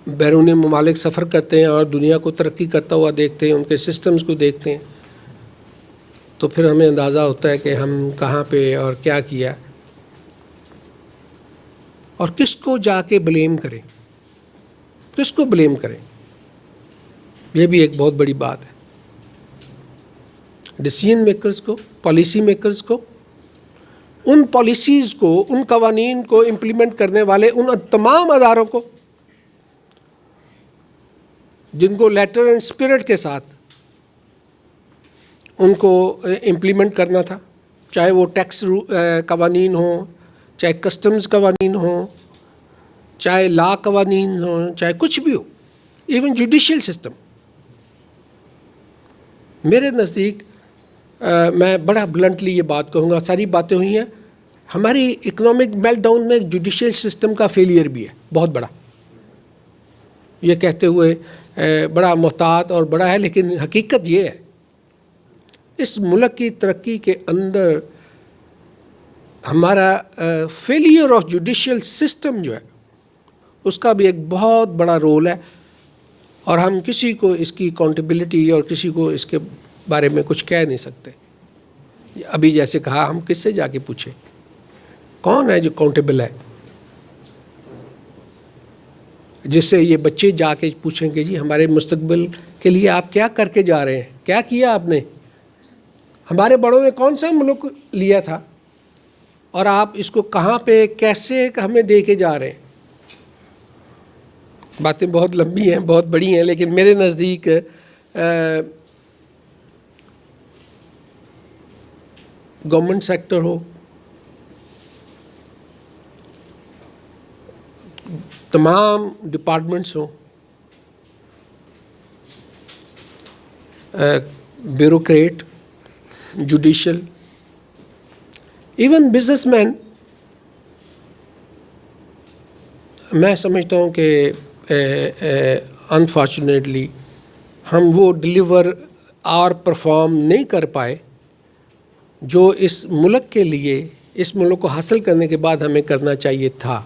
بیرون ممالک سفر کرتے ہیں اور دنیا کو ترقی کرتا ہوا دیکھتے ہیں، ان کے سسٹمز کو دیکھتے ہیں، تو پھر ہمیں اندازہ ہوتا ہے کہ ہم کہاں پہ اور کیا کیا، اور کس کو جا کے بلیم کریں، کس کو بلیم کریں. یہ بھی ایک بہت بڑی بات ہے. ڈیسیژن میکرز کو، پالیسی میکرز کو، ان پالیسیز کو، ان قوانین کو امپلیمنٹ کرنے والے ان تمام اداروں کو جن کو لیٹر اینڈ اسپرٹ کے ساتھ ان کو امپلیمنٹ کرنا تھا، چاہے وہ ٹیکس قوانین ہوں، چاہے کسٹمز قوانین ہوں، چاہے لا قوانین ہوں، چاہے کچھ بھی ہو، ایون جوڈیشل سسٹم. میرے نزدیک میں بڑا بلنٹلی یہ بات کہوں گا، ساری باتیں ہوئی ہیں، ہماری اکنامک میلٹ ڈاؤن میں جوڈیشل سسٹم کا فیلئر بھی ہے بہت بڑا. یہ کہتے ہوئے بڑا محتاط اور بڑا ہے، لیکن حقیقت یہ ہے اس ملک کی ترقی کے اندر ہمارا فیلئر آف جوڈیشل سسٹم جو ہے اس کا بھی ایک بہت بڑا رول ہے، اور ہم کسی کو اس کی اکاؤنٹیبلٹی اور کسی کو اس کے بارے میں کچھ کہہ نہیں سکتے. ابھی جیسے کہا، ہم کس سے جا کے پوچھیں کون ہے جو اکاؤنٹیبل ہے، جس سے یہ بچے جا کے پوچھیں کہ جی ہمارے مستقبل کے لیے آپ کیا کر کے جا رہے ہیں، کیا کیا آپ نے، ہمارے بڑوں نے کون سا ملک لیا تھا، اور آپ اس کو کہاں پہ کیسے ہمیں دے کے جا رہے ہیں. باتیں بہت لمبی ہیں، بہت بڑی ہیں، لیکن میرے نزدیک گورنمنٹ سیکٹر ہو، تمام ڈپارٹمنٹس ہوں، bureaucrat, judicial, even business man, میں سمجھتا ہوں کہ انفارچونیٹلی ہم وہ ڈلیور اور پرفارم نہیں کر پائے جو اس ملک کے لیے، اس ملک کو حاصل کرنے کے بعد ہمیں کرنا چاہیے تھا.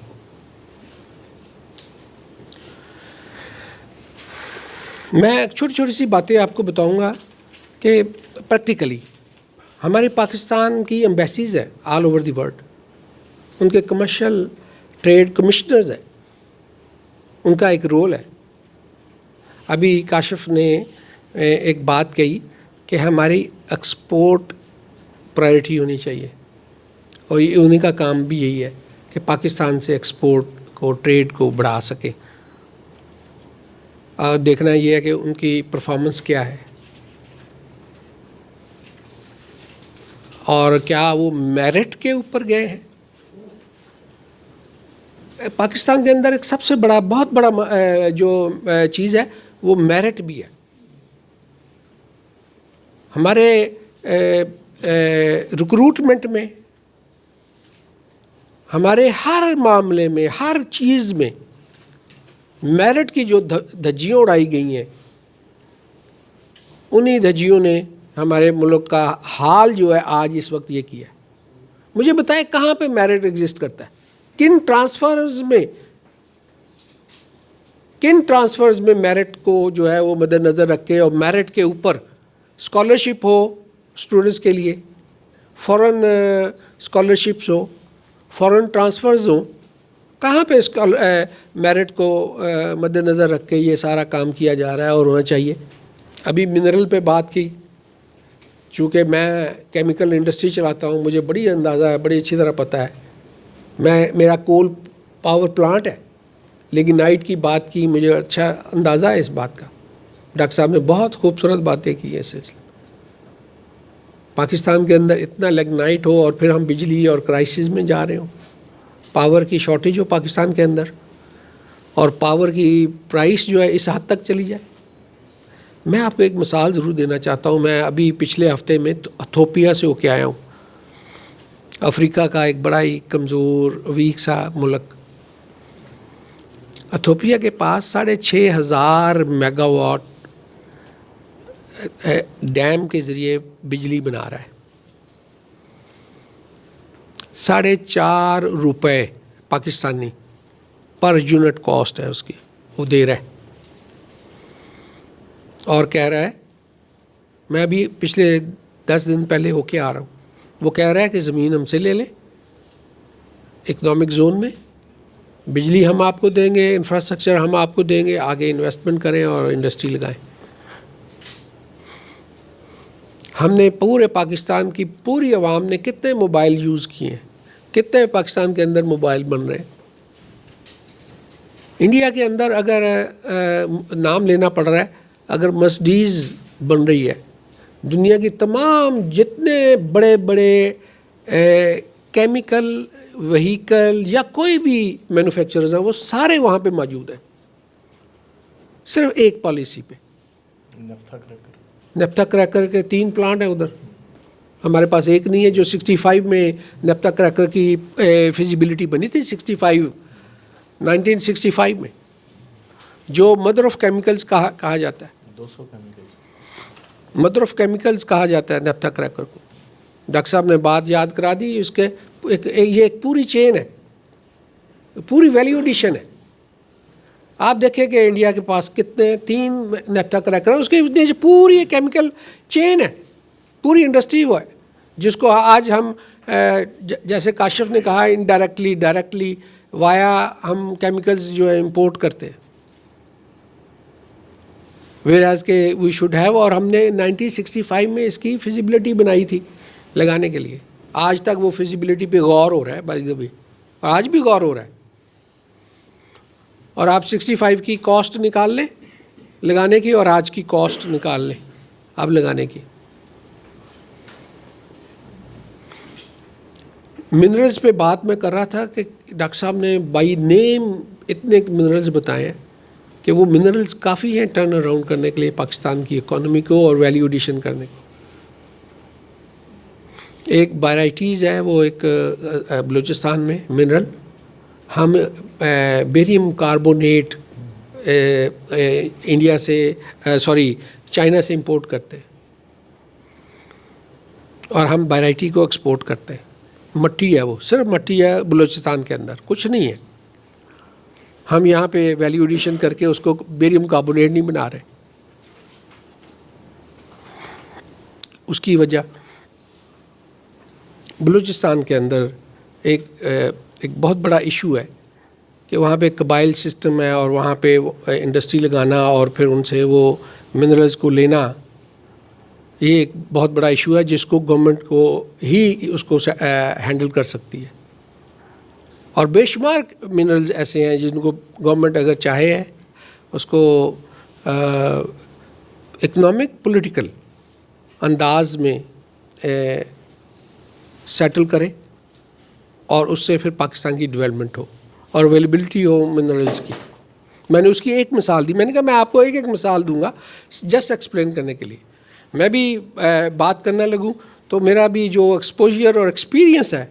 میں چھوٹی چھوٹی سی باتیں آپ کو بتاؤں گا کہ پریکٹیکلی ہمارے پاکستان کی ایمبیسیز ہیں آل اوور دی ورلڈ، ان کے کمرشل ٹریڈ کمشنرز ہیں، ان کا ایک رول ہے. ابھی کاشف نے ایک بات کہی کہ ہماری ایکسپورٹ پرائرٹی ہونی چاہیے، اور یہ انہیں کا کام بھی یہی ہے کہ پاکستان سے ایکسپورٹ کو، ٹریڈ کو بڑھا سکے. اور دیکھنا یہ ہے کہ ان کی پرفارمنس کیا ہے، اور کیا وہ میرٹ کے اوپر گئے ہیں. پاکستان کے اندر ایک سب سے بڑا، بہت بڑا جو چیز ہے وہ میرٹ بھی ہے. ہمارے ریکروٹمنٹ میں، ہمارے ہر معاملے میں، ہر چیز میں میرٹ کی جو دھجیاں اڑائی گئی ہیں، انہی دھجیوں نے ہمارے ملک کا حال جو ہے آج اس وقت یہ کیا ہے. مجھے بتائیں کہاں پہ میرٹ ایگزسٹ کرتا ہے؟ کن ٹرانسفرز میں میرٹ کو جو ہے وہ مد نظر رکھے، اور میرٹ کے اوپر اسکالرشپ ہو اسٹوڈنٹس کے لیے، فورن اسکالرشپس ہو، فورن ٹرانسفرز ہوں، کہاں پہ میرٹ کو مد نظر رکھ کے یہ سارا کام کیا جا رہا ہے اور ہونا چاہیے. ابھی منرل پہ بات کی، چونکہ میں کیمیکل انڈسٹری چلاتا ہوں، مجھے بڑی اندازہ ہے، بڑی اچھی طرح پتہ ہے. میرا کول پاور پلانٹ ہے، لیکن نائٹ کی بات کی، مجھے اچھا اندازہ ہے اس بات کا. ڈاکٹر صاحب نے بہت خوبصورت باتیں کی ہیں اس سلسلے. پاکستان کے اندر اتنا لگنائٹ ہو اور پھر ہم بجلی اور کرائسس میں جا رہے ہوں، پاور کی شارٹیج ہو پاکستان کے اندر، اور پاور کی پرائس جو ہے اس حد تک چلی جائے. میں آپ کو ایک مثال ضرور دینا چاہتا ہوں. میں ابھی پچھلے ہفتے میں ایتھوپیا سے ہو کے آیا ہوں، افریقہ کا ایک بڑا ہی کمزور ویک سا ملک. ایتھوپیا کے پاس 6,500 میگا واٹ ڈیم کے ذریعے بجلی بنا رہا ہے. 4.5 روپے پاکستانی پر یونٹ کاسٹ ہے اس کی، وہ دے رہا ہے. اور کہہ رہا ہے، میں ابھی پچھلے 10 دن پہلے ہو کے آ رہا ہوں، وہ کہہ رہا ہے کہ زمین ہم سے لے لیں اکنامک زون میں، بجلی ہم آپ کو دیں گے، انفراسٹرکچر ہم آپ کو دیں گے، آگے انویسٹمنٹ کریں اور انڈسٹری لگائیں. ہم نے پورے پاکستان کی پوری عوام نے کتنے موبائل یوز کیے ہیں، کتنے پاکستان کے اندر موبائل بن رہے ہیں. انڈیا کے اندر اگر نام لینا پڑ رہا ہے، اگر مرسڈیز بن رہی ہے، دنیا کی تمام جتنے بڑے بڑے کیمیکل وہیکل یا کوئی بھی مینوفیکچررز ہیں وہ سارے وہاں پہ موجود ہیں، صرف ایک پالیسی پہ. نیپتھا کریکر کے 3 پلانٹ ہیں ادھر، ہمارے پاس ایک نہیں ہے. جو 65 میں نیپتھا کریکر کی فیزیبلٹی بنی تھی، 1965 میں، جو مدر آف کیمیکلز کہا جاتا ہے، 200 کیمیکلز، مدر آف کیمیکلز کہا جاتا ہے نیپتھا کریکر کو. ڈاکٹر صاحب نے بات یاد کرا دی. اس کے یہ ایک پوری چین ہے، پوری ویلیو ایڈیشن ہے. آپ دیکھیں کہ انڈیا کے پاس کتنے 3 نیپتھا کریکر ہیں، اس کی پوری کیمیکل چین ہے، پوری انڈسٹری وہ ہے جس کو آج ہم جیسے کاشف نے کہا انڈائریکٹلی ڈائریکٹلی وایا ہم کیمیکلز جو ہے امپورٹ کرتے ہیں، ویئر کہ وی شوڈ ہیو. اور ہم نے 1965 میں اس کی فیزیبلٹی بنائی تھی لگانے کے لیے. آج تک وہ فیزیبلٹی پہ غور ہو رہا ہے بائی دی وے، اور آج بھی غور ہو رہا ہے. اور آپ 65 کی کاسٹ نکال لیں لگانے کی، اور آج کی کاسٹ نکال لیں اب لگانے کی. منرلز پہ بات میں کر رہا تھا کہ ڈاکٹر صاحب نے بائی نیم اتنے منرلز بتائے ہیں کہ وہ منرلز کافی ہیں ٹرن اراؤنڈ کرنے کے لیے پاکستان کی اکانومی کو اور ویلیو ایڈیشن کرنے کو. ایک ویرائٹیز ہے وہ ایک بلوچستان میں منرل ہم بیریم کاربونیٹ انڈیا سے چائنا سے امپورٹ کرتے ہیں اور ہم ویرائٹی کو ایکسپورٹ کرتے ہیں. مٹی ہے, وہ صرف مٹی ہے بلوچستان کے اندر, کچھ نہیں ہے. ہم یہاں پہ ویلیو ایڈیشن کر کے اس کو بیریم کاربونیٹ نہیں بنا رہے. اس کی وجہ بلوچستان کے اندر ایک بہت بڑا ایشو ہے کہ وہاں پہ قبائل سسٹم ہے, اور وہاں پہ انڈسٹری لگانا اور پھر ان سے وہ منرلز کو لینا, یہ ایک بہت بڑا ایشو ہے جس کو گورنمنٹ کو ہی اس کو ہینڈل کر سکتی ہے. اور بے شمار منرلز ایسے ہیں جن کو گورنمنٹ اگر چاہے ہے اس کو اکنامک پولیٹیکل انداز میں سیٹل کرے, اور اس سے پھر پاکستان کی ڈیولپمنٹ ہو اور اویلیبلٹی ہو منرلز کی. میں نے اس کی ایک مثال دی. میں نے کہا میں آپ کو ایک مثال دوں گا جسٹ ایکسپلین کرنے کے لیے. میں بھی بات کرنے لگوں تو میرا بھی جو ایکسپوجر اور ایکسپیرینس ہے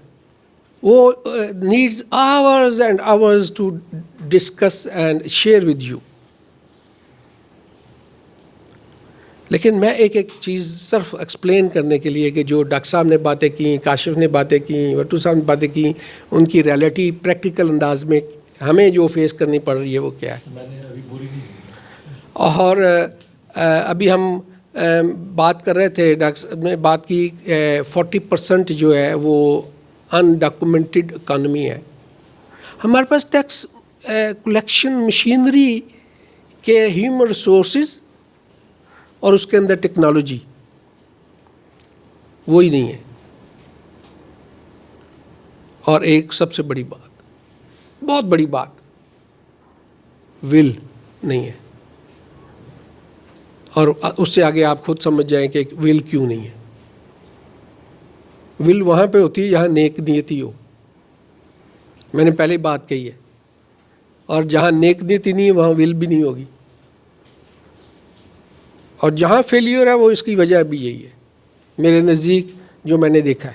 وہ needs hours and hours to discuss and share with you. لیکن میں ایک چیز صرف ایکسپلین کرنے کے لیے کہ جو ڈاکٹر صاحب نے باتیں کی, کاشف نے باتیں کی, وٹو صاحب نے باتیں کی, ان کی ریئلٹی پریکٹیکل انداز میں ہمیں جو فیس کرنی پڑ رہی ہے وہ کیا ہے. اور ابھی ہم بات کر رہے تھے, ڈاکٹر صاحب نے بات کی 40% جو ہے وہ انڈاکومنٹڈ اکانومی ہے. ہمارے پاس ٹیکس کلیکشن مشینری کے ہیومن ریسورسز اور اس کے اندر ٹیکنالوجی وہی نہیں ہے. اور ایک سب سے بڑی بات, بہت بڑی بات, ول نہیں ہے. اور اس سے آگے آپ خود سمجھ جائیں کہ ول کیوں نہیں ہے. ول وہاں پہ ہوتی ہے جہاں نیک نیتی ہو, میں نے پہلے بات کہی ہے, اور جہاں نیک نیتی نہیں ہے وہاں ول بھی نہیں ہوگی. اور جہاں فیلیور ہے وہ اس کی وجہ بھی یہی ہے میرے نزدیک جو میں نے دیکھا ہے.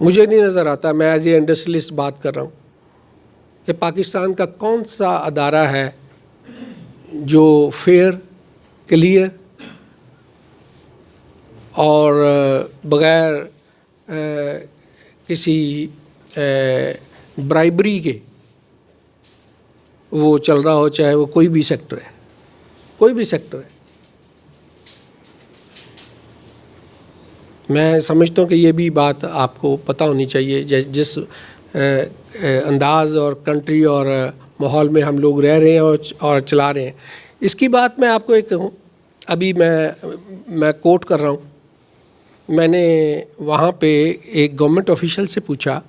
مجھے نہیں نظر آتا, میں ایز اے انڈسٹریلسٹ بات کر رہا ہوں, کہ پاکستان کا کون سا ادارہ ہے جو فیئر, کلیئر اور بغیر کسی برائبری کے وہ چل رہا ہو, چاہے وہ کوئی بھی سیکٹر ہے, کوئی بھی سیکٹر ہے. میں سمجھتا ہوں کہ یہ بھی بات آپ کو پتہ ہونی چاہیے جس انداز اور کنٹری اور ماحول میں ہم لوگ رہ رہے ہیں اور چلا رہے ہیں. اس کی بات میں آپ کو ایک کہوں, ابھی میں کوٹ کر رہا ہوں, میں نے وہاں پہ ایک گورنمنٹ آفیشل سے پوچھا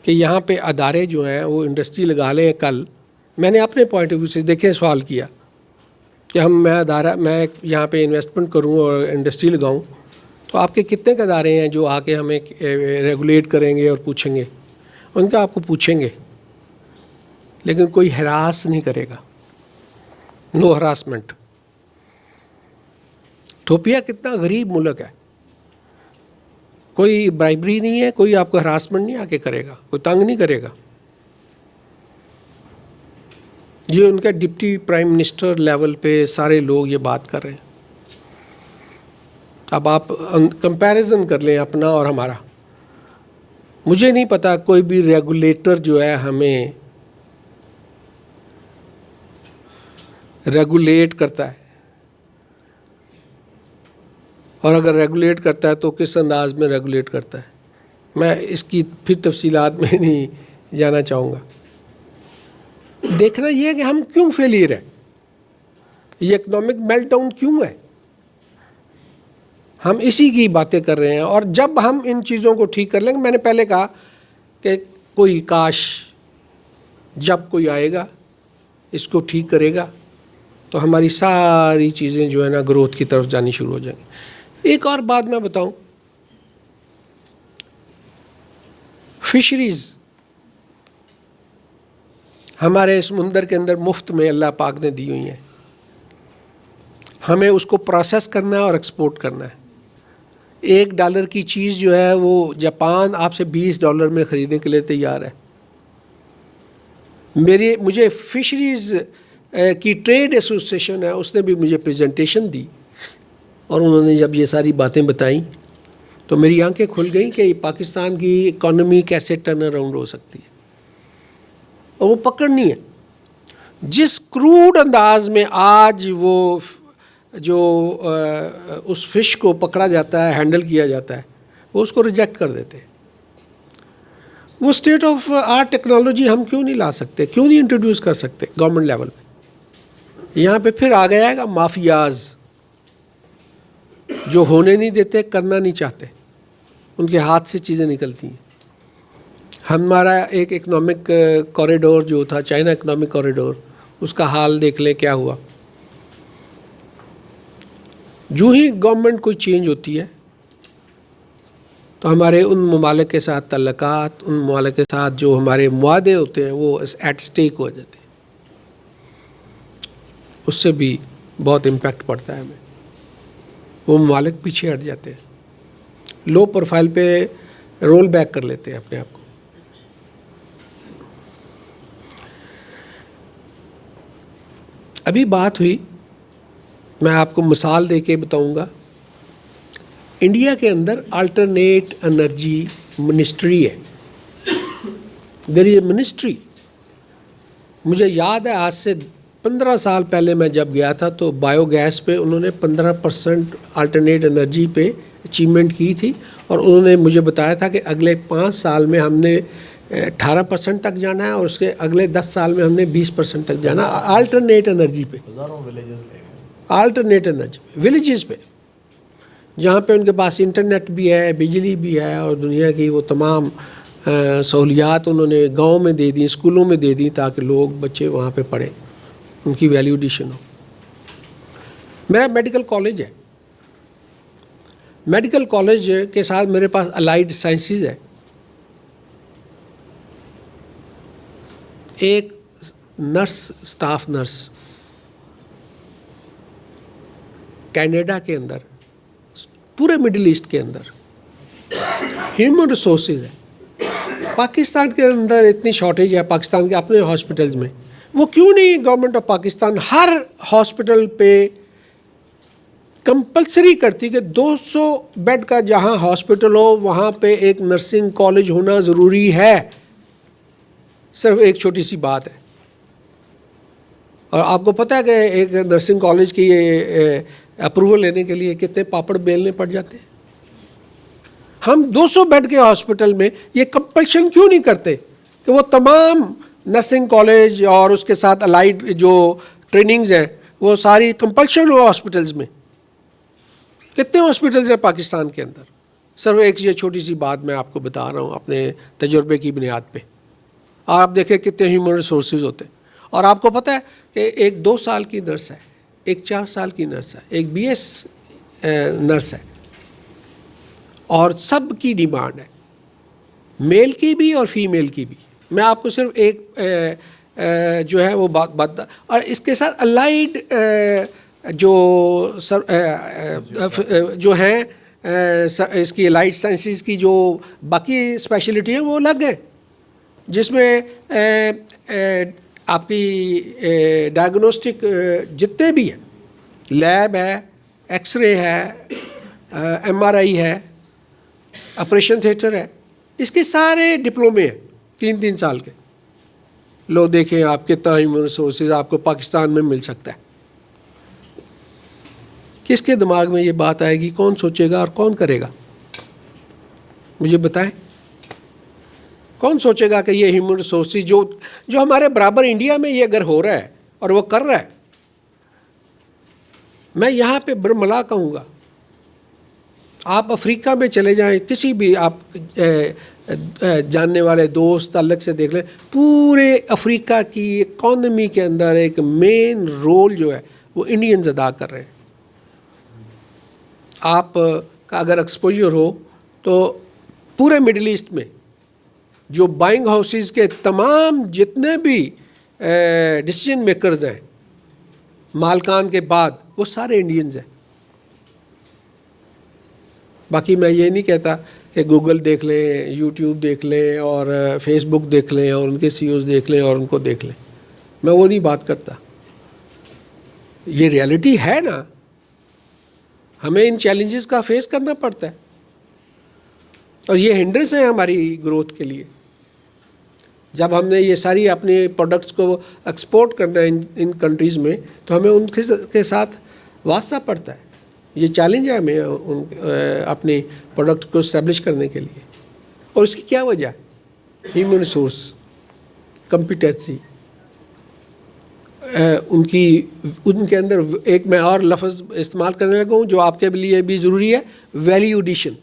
کہ یہاں پہ ادارے جو ہیں وہ انڈسٹری لگا لیں کل. میں نے اپنے پوائنٹ آف ویو سے دیکھیں سوال کیا کہ میں یہاں پہ انویسٹمنٹ کروں اور انڈسٹری لگاؤں, تو آپ کے کتنے ادارے ہیں جو آ کے ہمیں ریگولیٹ کریں گے اور پوچھیں گے. ان کا آپ کو پوچھیں گے لیکن کوئی ہراس نہیں کرے گا, نو ہراسمنٹ. ایتھوپیا کتنا غریب ملک ہے, کوئی برائبری نہیں ہے, کوئی آپ کو ہراسمنٹ نہیں آ کے کرے گا, کوئی تنگ نہیں کرے گا. یہ ان کا ڈپٹی پرائم منسٹر لیول پہ سارے لوگ یہ بات کر رہے ہیں. اب آپ کمپیریزن کر لیں اپنا اور ہمارا. مجھے نہیں پتا کوئی بھی ریگولیٹر جو ہے ہمیں ریگولیٹ کرتا ہے, اور اگر ریگولیٹ کرتا ہے تو کس انداز میں ریگولیٹ کرتا ہے. میں اس کی پھر تفصیلات میں نہیں جانا چاہوں گا. دیکھنا یہ ہے کہ ہم کیوں فیلئر ہیں, یہ اکنامک میلٹ ڈاؤن کیوں ہے. ہم اسی کی باتیں کر رہے ہیں, اور جب ہم ان چیزوں کو ٹھیک کر لیں گے, میں نے پہلے کہا کہ کوئی کاش جب کوئی آئے گا اس کو ٹھیک کرے گا تو ہماری ساری چیزیں جو ہے نا گروتھ کی طرف جانی شروع ہو جائیں گی. ایک اور بات میں بتاؤں, فشریز ہمارے سمندر کے اندر مفت میں اللہ پاک نے دی ہوئی ہیں, ہمیں اس کو پروسیس کرنا ہے اور ایکسپورٹ کرنا ہے. $1 کی چیز جو ہے وہ جاپان آپ سے $20 میں خریدنے کے لیے تیار ہے. مجھے فشریز کی ٹریڈ ایسوسیشن ہے, اس نے بھی مجھے پریزنٹیشن دی, اور انہوں نے جب یہ ساری باتیں بتائیں تو میری آنکھیں کھل گئیں کہ پاکستان کی اکانومی کیسے ٹرن اراؤنڈ ہو سکتی ہے, اور وہ پکڑنی ہے. جس کروڈ انداز میں آج وہ جو اس فش کو پکڑا جاتا ہے, ہینڈل کیا جاتا ہے, وہ اس کو ریجیکٹ کر دیتے ہیں. وہ اسٹیٹ آف آرٹ ٹیکنالوجی ہم کیوں نہیں لا سکتے, کیوں نہیں انٹروڈیوس کر سکتے گورنمنٹ لیول پہ؟ یہاں پہ پھر آ گیا گا مافیاز جو ہونے نہیں دیتے, کرنا نہیں چاہتے, ان کے ہاتھ سے چیزیں نکلتی ہیں. ہمارا ایک اکنامک کوریڈور جو تھا, چائنا اکنامک کوریڈور, اس کا حال دیکھ لیں کیا ہوا. جو ہی گورنمنٹ کوئی چینج ہوتی ہے تو ہمارے ان ممالک کے ساتھ تعلقات, ان ممالک کے ساتھ جو ہمارے معاہدے ہوتے ہیں وہ ایٹ سٹیک ہو جاتے ہیں. اس سے بھی بہت امپیکٹ پڑتا ہے ہمیں. وہ ممالک پیچھے ہٹ جاتے ہیں, لو پروفائل پہ رول بیک کر لیتے ہیں اپنے آپ کو. ابھی بات ہوئی, میں آپ کو مثال دے کے بتاؤں گا, انڈیا کے اندر الٹرنیٹ انرجی منسٹری ہے. دیر از اے منسٹری. مجھے یاد ہے آج سے 15 سال پہلے میں جب گیا تھا تو بایو گیس پہ انہوں نے 15% الٹرنیٹ انرجی پہ اچیومنٹ کی تھی, اور انہوں نے مجھے بتایا تھا کہ اگلے 5 سال میں ہم نے 18% تک جانا ہے, اور اس کے اگلے 10 سال میں ہم نے 20% تک جانا الٹرنیٹ انرجی پہ. الٹرنیٹ انرجی ولیجز پہ, جہاں پہ ان کے پاس انٹرنیٹ بھی ہے, بجلی بھی ہے, اور دنیا کی وہ تمام سہولیات انہوں نے گاؤں میں دے دیں, اسکولوں میں دے دیں, تاکہ لوگ بچے وہاں پہ پڑھیں, ان کی ویلیو ایڈیشن ہو. میرا میڈیکل کالج ہے. میڈیکل کالج کے ساتھ میرے پاس الائیڈ سائنسز ہے. ایک نرس, اسٹاف نرس کینیڈا کے اندر, پورے مڈل ایسٹ کے اندر ہیومن ریسورسز ہے. پاکستان کے اندر اتنی شارٹیج ہے, پاکستان کے اپنے ہاسپٹلز میں, وہ کیوں نہیں government of Pakistan Hare hospital پہ کمپلسری کرتی کہ 200 بیڈ کا جہاں ہاسپٹل ہو وہاں پہ ایک نرسنگ کالج ہونا ضروری ہے. صرف ایک چھوٹی سی بات ہے. اور آپ کو پتہ ہے کہ ایک نرسنگ کالج کی اپروول لینے کے لیے کتنے پاپڑ بیلنے پڑ جاتے ہیں. ہم 200 بیڈ کے ہاسپٹل میں یہ کمپلشن کیوں نہیں کرتے کہ وہ تمام نرسنگ کالج اور اس کے ساتھ الائیڈ جو ٹریننگز ہیں وہ ساری کمپلشن ہو ہاسپٹلز میں. کتنے ہاسپٹلز ہیں پاکستان کے اندر؟ صرف ایک یہ چھوٹی سی بات میں آپ کو بتا رہا ہوں اپنے تجربے کی بنیاد پہ. آپ دیکھیں کتنے ہیومن ریسورسز ہوتے ہیں. اور آپ کو پتہ ہے کہ ایک 2 سال کی نرس ہے, ایک 4 سال کی نرس ہے, ایک BS نرس ہے, اور سب کی ڈیمانڈ ہے, میل کی بھی اور فیمیل کی بھی. میں آپ کو صرف ایک جو ہے وہ بات اور اس کے ساتھ الائیڈ جو ہیں اس کی الائیڈ سائنسز کی جو باقی اسپیشلٹی ہیں وہ الگ ہیں, جس میں آپ کی ڈائگنوسٹک جتنے بھی ہیں, لیب ہے, ایکس رے ہے, MRI ہے, آپریشن تھیٹر ہے, اس کے سارے ڈپلومے ہیں 3 سال کے. لو دیکھیں آپ کتنا ہیومن ریسورسز آپ کو پاکستان میں مل سکتا ہے. کس کے دماغ میں یہ بات آئے گی؟ کون سوچے گا اور کون کرے گا؟ مجھے بتائیں, کون سوچے گا کہ یہ ہیومن ریسورسز جو ہمارے برابر انڈیا میں یہ اگر ہو رہا ہے اور وہ کر رہا ہے. میں یہاں پہ برملا کہوں گا, آپ افریقہ میں چلے جائیں, کسی بھی آپ جاننے والے دوست تعلق سے دیکھ لیں, پورے افریقہ کی اکانومی کے اندر ایک مین رول جو ہے وہ انڈینز ادا کر رہے ہیں. آپ کا اگر ایکسپوجر ہو تو پورے مڈل ایسٹ میں جو بائنگ ہاؤسز کے تمام جتنے بھی ڈیسیجن میکرز ہیں مالکان کے بعد, وہ سارے انڈینز ہیں. باقی میں یہ نہیں کہتا کہ گوگل دیکھ لیں, یوٹیوب دیکھ لیں اور فیس بک دیکھ لیں اور ان کے سی اوز دیکھ لیں اور ان کو دیکھ لیں, میں وہ نہیں بات کرتا. یہ ریالٹی ہے نا, ہمیں ان چیلنجز کا فیس کرنا پڑتا ہے اور یہ ہنڈرنس ہیں ہماری گروتھ کے لیے. جب ہم نے یہ ساری اپنے پروڈکٹس کو ایکسپورٹ کرنا ہے ان کنٹریز میں, تو ہمیں ان کے ساتھ واسطہ پڑتا ہے. یہ چیلنج ہے ہمیں اپنی پروڈکٹ کو اسٹیبلش کرنے کے لیے. اور اس کی کیا وجہ ہے؟ ہیومن ریسورس, کمپیٹنسی, ان کے اندر ایک میں اور لفظ استعمال کرنے لگا ہوں جو آپ کے لیے بھی ضروری ہے, ویلیو ایڈیشن.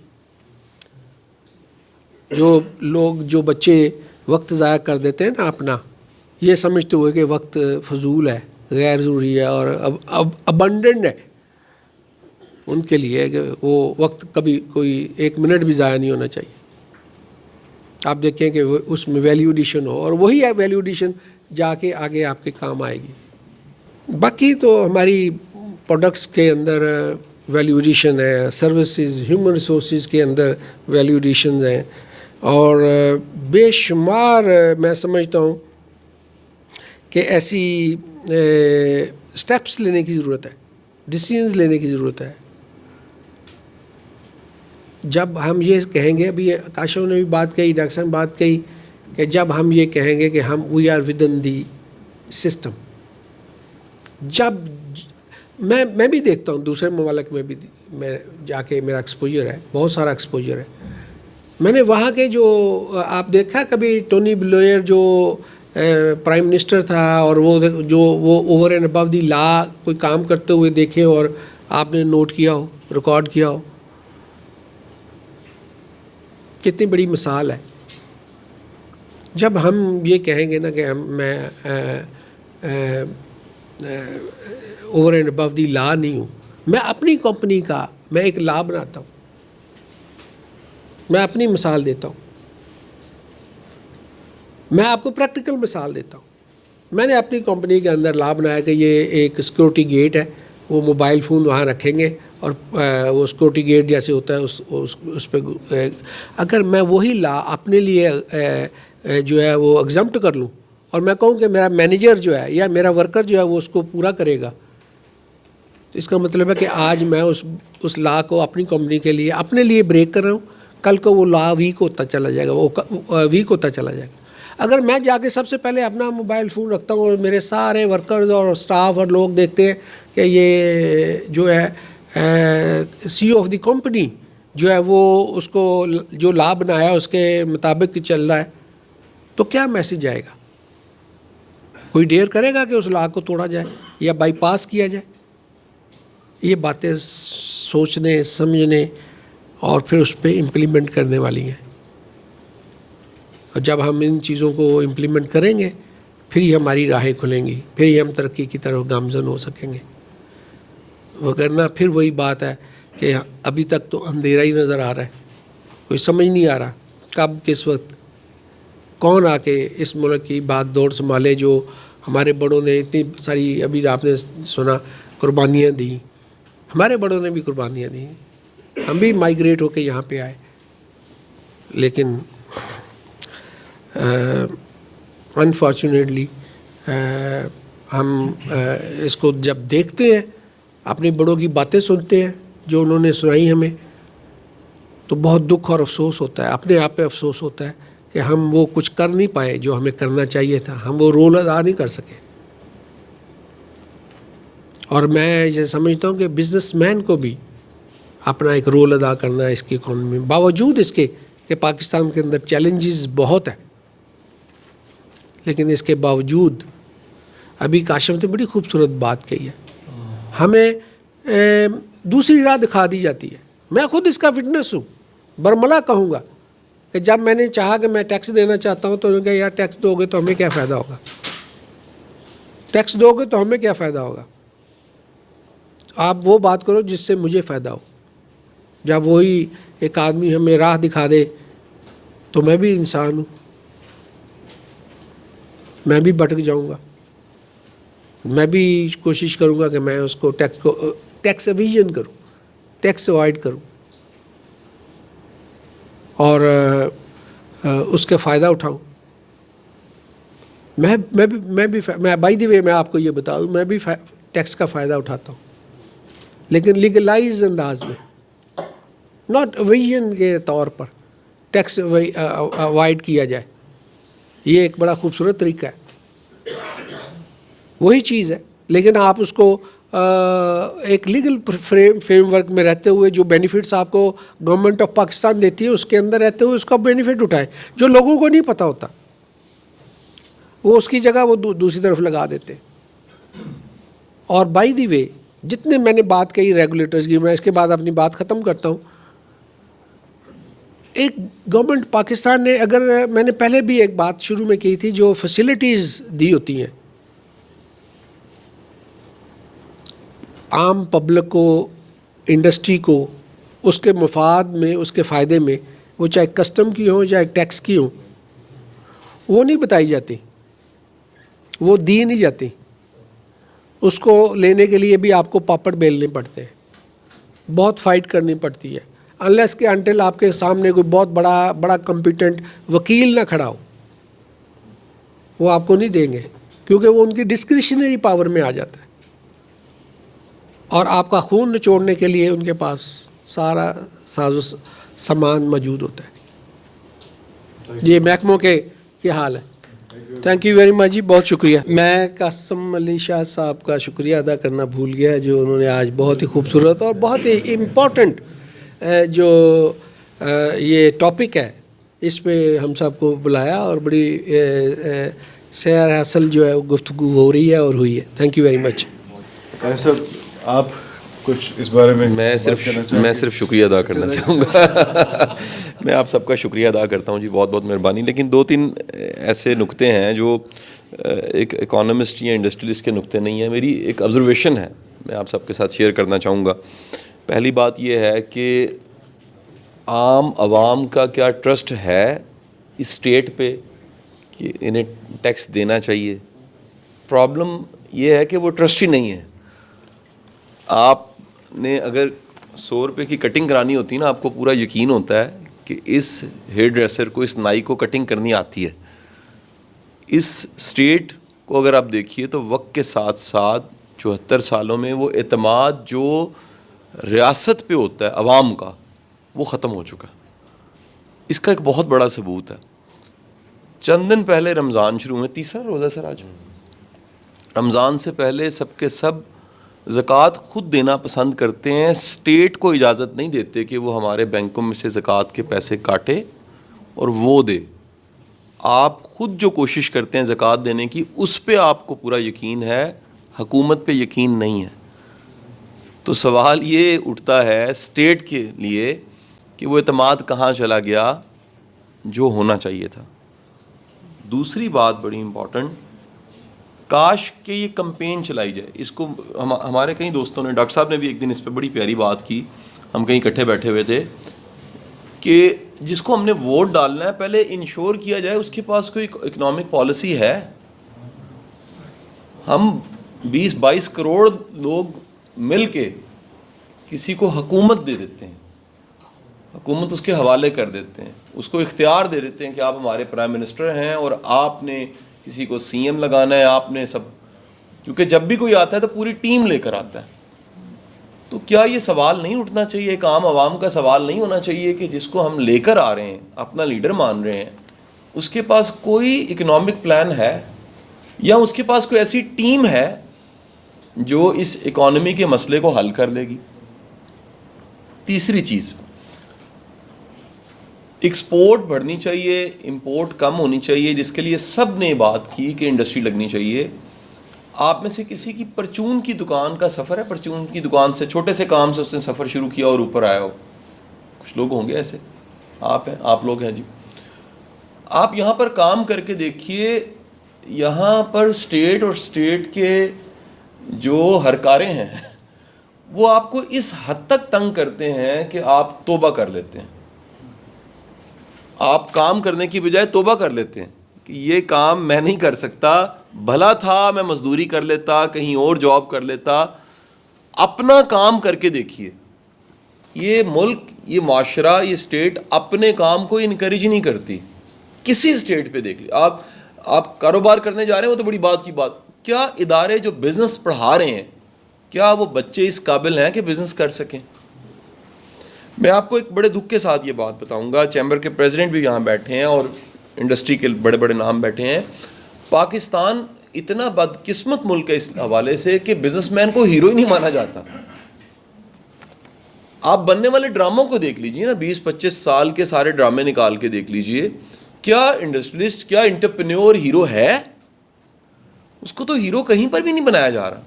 جو بچے وقت ضائع کر دیتے ہیں نا اپنا, یہ سمجھتے ہوئے کہ وقت فضول ہے, غیر ضروری ہے اور ابنڈنٹ ہے, ان کے لیے کہ وہ وقت کبھی کوئی 1 منٹ بھی ضائع نہیں ہونا چاہیے. آپ دیکھیں کہ اس میں ویلیو ایڈیشن ہو, اور وہی ہے ویلیو ایڈیشن جا کے آگے آپ کے کام آئے گی. باقی تو ہماری پروڈکٹس کے اندر ویلیو ایڈیشن ہے, سروسز, ہیومن ریسورسز کے اندر ویلیو ایڈیشنز ہیں, اور بے شمار میں سمجھتا ہوں کہ ایسی سٹیپس لینے کی ضرورت ہے, ڈیسیژنز لینے کی ضرورت ہے. جب ہم یہ کہیں گے, ابھی کاشف نے بھی بات کہی, ڈاکٹر صاحب نے بات کہی کہ جب ہم یہ کہیں گے کہ ہم we are within the system, جب میں بھی دیکھتا ہوں دوسرے ممالک میں بھی, میں جا کے میرا ایکسپوجر ہے, بہت سارا ایکسپوجر ہے. میں نے وہاں کے جو آپ دیکھا کبھی ٹونی بلیئر جو پرائم منسٹر تھا, اور وہ اوور اینڈ ابو دی لا کوئی کام کرتے ہوئے دیکھے اور آپ نے نوٹ کیا ہو, ریکارڈ کیا ہو, کتنی بڑی مثال ہے. جب ہم یہ کہیں گے نا کہ میں اوور اینڈ ابو دی لا نہیں ہوں, میں اپنی کمپنی کا میں ایک لا بناتا ہوں. میں اپنی مثال دیتا ہوں, میں آپ کو پریکٹیکل مثال دیتا ہوں. میں نے اپنی کمپنی کے اندر لا بنایا کہ یہ ایک سیکورٹی گیٹ ہے, وہ موبائل فون وہاں رکھیں گے اور وہ سیکورٹی گیٹ جیسے ہوتا ہے اس پہ اگر میں وہی لا اپنے لیے جو ہے وہ ایگزمپٹ کر لوں اور میں کہوں کہ میرا مینیجر جو ہے یا میرا ورکر جو ہے وہ اس کو پورا کرے گا, تو اس کا مطلب ہے کہ آج میں اس لا کو اپنی کمپنی کے لیے اپنے لیے بریک کر رہا ہوں, کل کو وہ لا ویک ہوتا چلا جائے گا, وہ ویک ہوتا چلا جائے گا. اگر میں جا کے سب سے پہلے اپنا موبائل فون رکھتا ہوں اور میرے سارے ورکرز اور اسٹاف اور لوگ دیکھتے ہیں کہ یہ جو ہے سی او آف دی کمپنی جو ہے وہ اس کو جو لا بنایا اس کے مطابق چل رہا ہے, تو کیا میسج آئے گا؟ کوئی ڈیئر کرے گا کہ اس لا کو توڑا جائے یا بائی پاس کیا جائے؟ یہ باتیں سوچنے, سمجھنے اور پھر اس پہ امپلیمنٹ کرنے والی ہیں. اور جب ہم ان چیزوں کو امپلیمنٹ کریں گے پھر ہی ہماری راہیں کھلیں گی, پھر ہی ہم ترقی کی طرف گامزن ہو سکیں گے. وگرنہ پھر وہی بات ہے کہ ابھی تک تو اندھیرا ہی نظر آ رہا ہے, کوئی سمجھ نہیں آ رہا کب کس وقت کون آ کے اس ملک کی بھاگ دوڑ سنبھالے. جو ہمارے بڑوں نے اتنی ساری, ابھی آپ نے سنا, قربانیاں دیں, ہمارے بڑوں نے بھی قربانیاں دیں, ہم بھی مائیگریٹ ہو کے یہاں پہ آئے, لیکن انفارچونیٹلی ہم اس کو جب دیکھتے ہیں, اپنے بڑوں کی باتیں سنتے ہیں جو انہوں نے سنائی ہمیں, تو بہت دکھ اور افسوس ہوتا ہے, اپنے آپ پہ افسوس ہوتا ہے کہ ہم وہ کچھ کر نہیں پائے جو ہمیں کرنا چاہیے تھا, ہم وہ رول ادا نہیں کر سکے. اور میں یہ سمجھتا ہوں کہ بزنس مین کو بھی اپنا ایک رول ادا کرنا ہے اس کی اکانومی میں, باوجود اس کے کہ پاکستان کے اندر چیلنجز بہت ہیں, لیکن اس کے باوجود ابھی کاشف نے بڑی خوبصورت بات کہی ہے, ہمیں دوسری راہ دکھا دی جاتی ہے. میں خود اس کا وٹنس ہوں, برملا کہوں گا کہ جب میں نے چاہا کہ میں ٹیکس دینا چاہتا ہوں تو انہوں نے کہا یار ٹیکس دو گے تو ہمیں کیا فائدہ ہوگا, ٹیکس دو گے تو ہمیں کیا فائدہ ہوگا, آپ وہ بات کرو جس سے مجھے فائدہ ہو. جب وہی ایک آدمی ہمیں راہ دکھا دے تو میں بھی انسان ہوں, میں بھی بھٹک جاؤں گا, میں بھی کوشش کروں گا کہ میں اس کو ٹیکس ایویژن کروں, ٹیکس اوائڈ کروں. اور اس کا فائدہ اٹھاؤں. میں بائی دی وے میں آپ کو یہ بتا دوں, میں بھی ٹیکس کا فائدہ اٹھاتا ہوں, لیکن لیگلائز انداز میں, ناٹ اویژن کے طور پر ٹیکس اوائڈ کیا جائے. یہ ایک بڑا خوبصورت طریقہ ہے, وہی چیز ہے, لیکن آپ اس کو ایک لیگل فریم ورک میں رہتے ہوئے جو بینیفٹس آپ کو گورنمنٹ آف پاکستان دیتی ہے اس کے اندر رہتے ہوئے اس کا بینیفٹ اٹھائیں. جو لوگوں کو نہیں پتہ ہوتا وہ اس کی جگہ وہ دوسری طرف لگا دیتے. اور بائی دی وے جتنے میں نے بات کہی ریگولیٹرز کی, میں اس کے بعد اپنی بات ختم کرتا ہوں. ایک گورنمنٹ پاکستان نے, اگر میں نے پہلے بھی ایک بات شروع میں کی تھی, جو فیسلٹیز دی ہوتی ہیں عام پبلک کو, انڈسٹری کو, اس کے مفاد میں, اس کے فائدے میں, وہ چاہے کسٹم کی ہوں چاہے ٹیکس کی ہوں, وہ نہیں بتائی جاتی, وہ دی نہیں جاتی. اس کو لینے کے لیے بھی آپ کو پاپڑ بیلنے پڑتے ہیں, بہت فائٹ کرنی پڑتی ہے, انلیس کہ انٹل آپ کے سامنے کوئی بہت بڑا کمپیٹنٹ وکیل نہ کھڑا ہو, وہ آپ کو نہیں دیں گے, کیونکہ وہ ان کی ڈسکریشنری پاور میں آ جاتا ہے, اور آپ کا خون نچوڑنے کے لیے ان کے پاس سارا ساز و سامان موجود ہوتا ہے. یہ محکموں کے حال ہے. تھینک یو ویری مچ جی, بہت شکریہ. میں قاسم علی شاہ صاحب کا شکریہ ادا کرنا بھول گیا, جو انہوں نے آج بہت ہی خوبصورت اور بہت ہی امپورٹنٹ جو یہ ٹاپک ہے اس پہ ہم سب کو بلایا, اور بڑی سیر حاصل جو ہے وہ گفتگو ہو رہی ہے اور ہوئی ہے. تھینک یو ویری مچ. صاحب آپ کچھ اس بارے میں میں صرف شکریہ ادا کرنا چاہوں گا. میں آپ سب کا شکریہ ادا کرتا ہوں جی, بہت بہت مہربانی. لیکن 2-3 ایسے نقطے ہیں جو ایک اکانومسٹ یا انڈسٹریلسٹ کے نقطے نہیں ہیں, میری ایک آبزرویشن ہے, میں آپ سب کے ساتھ شیئر کرنا چاہوں گا. پہلی بات یہ ہے کہ عام عوام کا کیا ٹرسٹ ہے اس اسٹیٹ پہ کہ انہیں ٹیکس دینا چاہیے. پرابلم یہ ہے کہ وہ ٹرسٹ ہی نہیں ہے. آپ نے اگر 100 روپے کی کٹنگ کرانی ہوتی ہے نا, آپ کو پورا یقین ہوتا ہے کہ اس ہیئر ڈریسر کو, اس نائی کو کٹنگ کرنی آتی ہے. اس اسٹیٹ کو اگر آپ دیکھیے تو وقت کے ساتھ ساتھ 74 سالوں میں وہ اعتماد جو ریاست پہ ہوتا ہے عوام کا, وہ ختم ہو چکا. اس کا ایک بہت بڑا ثبوت ہے. چند دن پہلے رمضان شروع ہوئے, 3را روزہ سر آج. رمضان سے پہلے سب کے سب زکوٰۃ خود دینا پسند کرتے ہیں, اسٹیٹ کو اجازت نہیں دیتے کہ وہ ہمارے بینکوں میں سے زکوٰۃ کے پیسے کاٹے اور وہ دے. آپ خود جو کوشش کرتے ہیں زکوٰۃ دینے کی, اس پہ آپ کو پورا یقین ہے, حکومت پہ یقین نہیں ہے. تو سوال یہ اٹھتا ہے اسٹیٹ کے لیے کہ وہ اعتماد کہاں چلا گیا جو ہونا چاہیے تھا. دوسری بات بڑی امپورٹنٹ, کاش کہ یہ کمپین چلائی جائے. اس کو ہمارے کئی دوستوں نے, ڈاکٹر صاحب نے بھی ایک دن اس پہ بڑی پیاری بات کی, ہم کہیں اکٹھے بیٹھے ہوئے تھے, کہ جس کو ہم نے ووٹ ڈالنا ہے پہلے انشور کیا جائے اس کے پاس کوئی اکنامک پالیسی ہے. ہم 20-22 کروڑ لوگ مل کے کسی کو حکومت دے دیتے ہیں, حکومت اس کے حوالے کر دیتے ہیں, اس کو اختیار دے دیتے ہیں کہ آپ ہمارے پرائم منسٹر ہیں اور آپ نے کسی کو سی ایم لگانا ہے, آپ نے سب, کیونکہ جب بھی کوئی آتا ہے تو پوری ٹیم لے کر آتا ہے. تو کیا یہ سوال نہیں اٹھنا چاہیے, ایک عام عوام کا سوال نہیں ہونا چاہیے کہ جس کو ہم لے کر آ رہے ہیں, اپنا لیڈر مان رہے ہیں, اس کے پاس کوئی اکنامک پلان ہے یا اس کے پاس کوئی ایسی ٹیم ہے جو اس اکانومی کے مسئلے کو حل کر لے گی. تیسری چیز, ایکسپورٹ بڑھنی چاہیے, امپورٹ کم ہونی چاہیے, جس کے لیے سب نے بات کی کہ انڈسٹری لگنی چاہیے. آپ میں سے کسی کی پرچون کی دکان کا سفر ہے, پرچون کی دکان سے چھوٹے سے کام سے اس نے سفر شروع کیا اور اوپر آیا ہو؟ کچھ لوگ ہوں گے ایسے, آپ ہیں, آپ لوگ ہیں جی. آپ یہاں پر کام کر کے دیکھیے, یہاں پر اسٹیٹ اور اسٹیٹ کے جو ہرکارے ہیں وہ آپ کو اس حد تک تنگ کرتے ہیں کہ آپ توبہ کر لیتے ہیں. آپ کام کرنے کی بجائے توبہ کر لیتے ہیں کہ یہ کام میں نہیں کر سکتا, بھلا تھا میں مزدوری کر لیتا, کہیں اور جاب کر لیتا. اپنا کام کر کے دیکھیے, یہ ملک, یہ معاشرہ, یہ اسٹیٹ اپنے کام کو انکریج نہیں کرتی. کسی اسٹیٹ پہ دیکھ لی آپ کاروبار کرنے جا رہے ہیں وہ تو بڑی بات کی بات, کیا ادارے جو بزنس پڑھا رہے ہیں کیا وہ بچے اس قابل ہیں کہ بزنس کر سکیں؟ میں آپ کو ایک بڑے دکھ کے ساتھ یہ بات بتاؤں گا, چیمبر کے پریزیڈنٹ بھی یہاں بیٹھے ہیں اور انڈسٹری کے بڑے بڑے نام بیٹھے ہیں. پاکستان اتنا بدقسمت ملک ہے اس حوالے سے کہ بزنس مین کو ہیرو ہی نہیں مانا جاتا. آپ بننے والے ڈراموں کو دیکھ لیجئے نا, 20-25 سال کے سارے ڈرامے نکال کے دیکھ لیجئے, کیا انڈسٹریلسٹ, کیا انٹرپرینیور ہیرو ہے؟ اس کو تو ہیرو کہیں پر بھی نہیں بنایا جا رہا,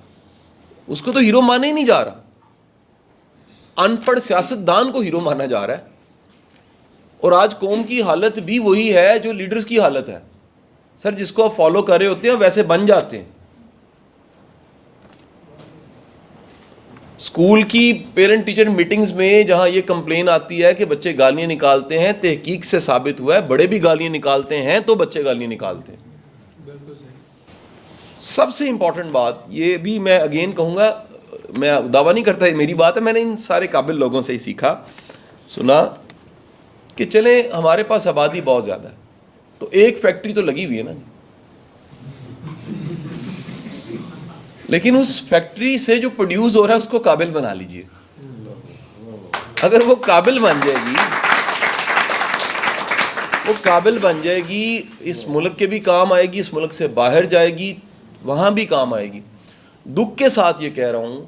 اس کو تو ہیرو مانا ہی نہیں جا رہا. ان پڑھ سیاستدان کو ہیرو مانا جا رہا ہے. اور آج قوم کی حالت بھی وہی ہے جو لیڈرز کی حالت ہے. سر جس کو آپ فالو کر رہے ہوتے ہیں ویسے بن جاتے ہیں. اسکول کی پیرنٹ ٹیچر میٹنگز میں جہاں یہ کمپلین آتی ہے کہ بچے گالیاں نکالتے ہیں, تحقیق سے ثابت ہوا ہے بڑے بھی گالیاں نکالتے ہیں تو بچے گالیاں نکالتے ہیں. سب سے امپورٹنٹ بات یہ بھی میں اگین کہوں گا, میں دعویٰ نہیں کرتا یہ میری بات ہے, میں نے ان سارے قابل لوگوں سے ہی سیکھا سنا کہ چلیں ہمارے پاس آبادی بہت زیادہ ہے تو ایک فیکٹری تو لگی ہوئی ہے نا جی, لیکن اس فیکٹری سے جو پروڈیوس ہو رہا ہے اس کو قابل بنا لیجئے. اگر وہ قابل بن جائے گی, وہ قابل بن جائے گی, اس ملک کے بھی کام آئے گی, اس ملک سے باہر جائے گی, وہاں بھی کام آئے گی. دکھ کے ساتھ یہ کہہ رہا ہوں,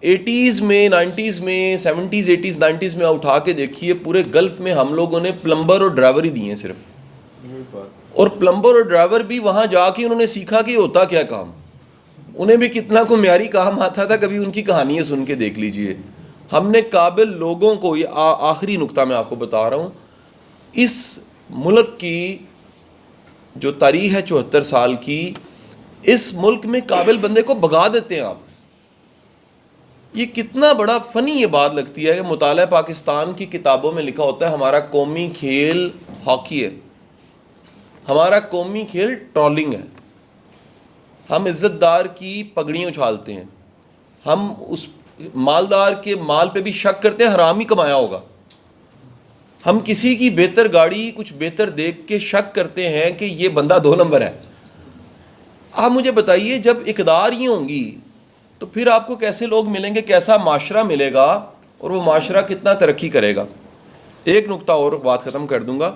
80s میں, 90s میں, 70s, 80s, 90s میں اٹھا کے دیکھیے پورے گلف میں ہم لوگوں نے پلمبر اور ڈرائیور ہی دیے ہیں صرف. اور پلمبر اور ڈرائیور بھی وہاں جا کے انہوں نے سیکھا کہ ہوتا کیا کام, انہیں بھی کتنا کو معیاری کام آتا تھا, کبھی ان کی کہانیاں سن کے دیکھ لیجئے. ہم نے قابل لوگوں کو, یہ آخری نقطہ میں آپ کو بتا رہا ہوں, اس ملک کی جو تاریخ ہے 74 سال کی, اس ملک میں قابل بندے کو بھگا دیتے ہیں آپ. یہ کتنا بڑا فنی یہ بات لگتی ہے کہ مطالعہ پاکستان کی کتابوں میں لکھا ہوتا ہے ہمارا قومی کھیل ہاکی ہے, ہمارا قومی کھیل ٹرولنگ ہے, ہم عزت دار کی پگڑیاں اچھالتے ہیں, ہم اس مالدار کے مال پہ بھی شک کرتے ہیں حرام ہی کمایا ہوگا, ہم کسی کی بہتر گاڑی کچھ بہتر دیکھ کے شک کرتے ہیں کہ یہ بندہ 2 نمبر ہے. آپ مجھے بتائیے جب اقدار ہی ہوں گی تو پھر آپ کو کیسے لوگ ملیں گے, کیسا معاشرہ ملے گا, اور وہ معاشرہ کتنا ترقی کرے گا. ایک نقطہ اور بات ختم کر دوں گا.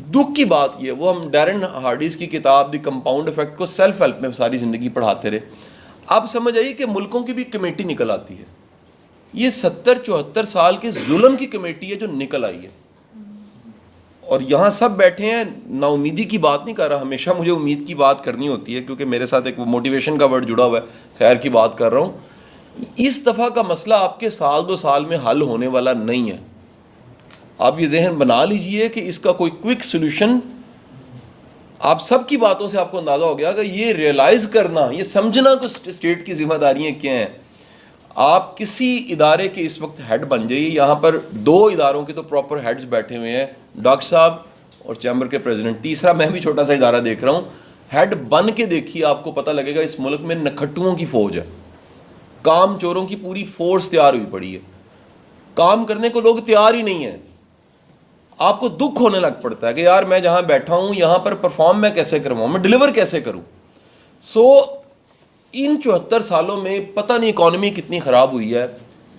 دکھ کی بات یہ, وہ ہم ڈیرن ہارڈیز کی کتاب دی کمپاؤنڈ افیکٹ کو سیلف ہیلپ میں ساری زندگی پڑھاتے رہے. آپ سمجھ آئیے کہ ملکوں کی بھی کمیٹی نکل آتی ہے. یہ 70-74 سال کے ظلم کی کمیٹی ہے جو نکل آئی ہے, اور یہاں سب بیٹھے ہیں. نا امیدی کی بات نہیں کر رہا, ہمیشہ مجھے امید کی بات کرنی ہوتی ہے کیونکہ میرے ساتھ ایک موٹیویشن کا ورڈ جڑا ہوا ہے, خیر کی بات کر رہا ہوں. اس دفعہ کا مسئلہ آپ کے 1-2 سال میں حل ہونے والا نہیں ہے. آپ یہ ذہن بنا لیجئے کہ اس کا کوئی کوئک سولوشن, آپ سب کی باتوں سے آپ کو اندازہ ہو گیا کہ یہ ریئلائز کرنا, یہ سمجھنا کہ اسٹیٹ کی ذمہ داریاں کیا ہیں. آپ کسی ادارے کے اس وقت ہیڈ بن جائیے. یہاں پر 2 اداروں کے تو پراپر ہیڈز بیٹھے ہوئے ہیں, ڈاکٹر صاحب اور چیمبر کے پریزیڈنٹ. تیسرا میں بھی چھوٹا سا ادارہ دیکھ رہا ہوں. ہیڈ بن کے دیکھیے, آپ کو پتہ لگے گا اس ملک میں نکھٹوؤں کی فوج ہے, کام چوروں کی پوری فورس تیار ہوئی پڑی ہے. کام کرنے کو لوگ تیار ہی نہیں ہیں. آپ کو دکھ ہونے لگ پڑتا ہے کہ یار میں جہاں بیٹھا ہوں یہاں پر پرفارم میں کیسے کرواؤں, میں ڈیلیور کیسے کروں. ان 74 سالوں میں پتہ نہیں اکانومی کتنی خراب ہوئی ہے,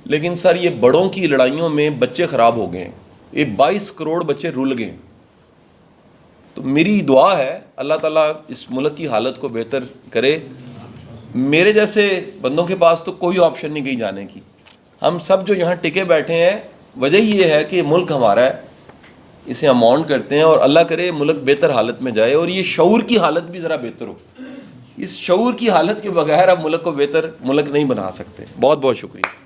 لیکن سر یہ بڑوں کی لڑائیوں میں بچے خراب ہو گئے ہیں. یہ 22 کروڑ بچے رول گئے. تو میری دعا ہے اللہ تعالیٰ اس ملک کی حالت کو بہتر کرے. میرے جیسے بندوں کے پاس تو کوئی آپشن نہیں کہیں جانے کی. ہم سب جو یہاں ٹکے بیٹھے ہیں وجہ یہ ہے کہ یہ ملک ہمارا ہے, اسے اماؤنٹ کرتے ہیں, اور اللہ کرے ملک بہتر حالت میں جائے, اور یہ شعور کی حالت بھی ذرا بہتر ہو. اس شعور کی حالت کے بغیر اب ملک کو بہتر ملک نہیں بنا سکتے. بہت بہت شکریہ.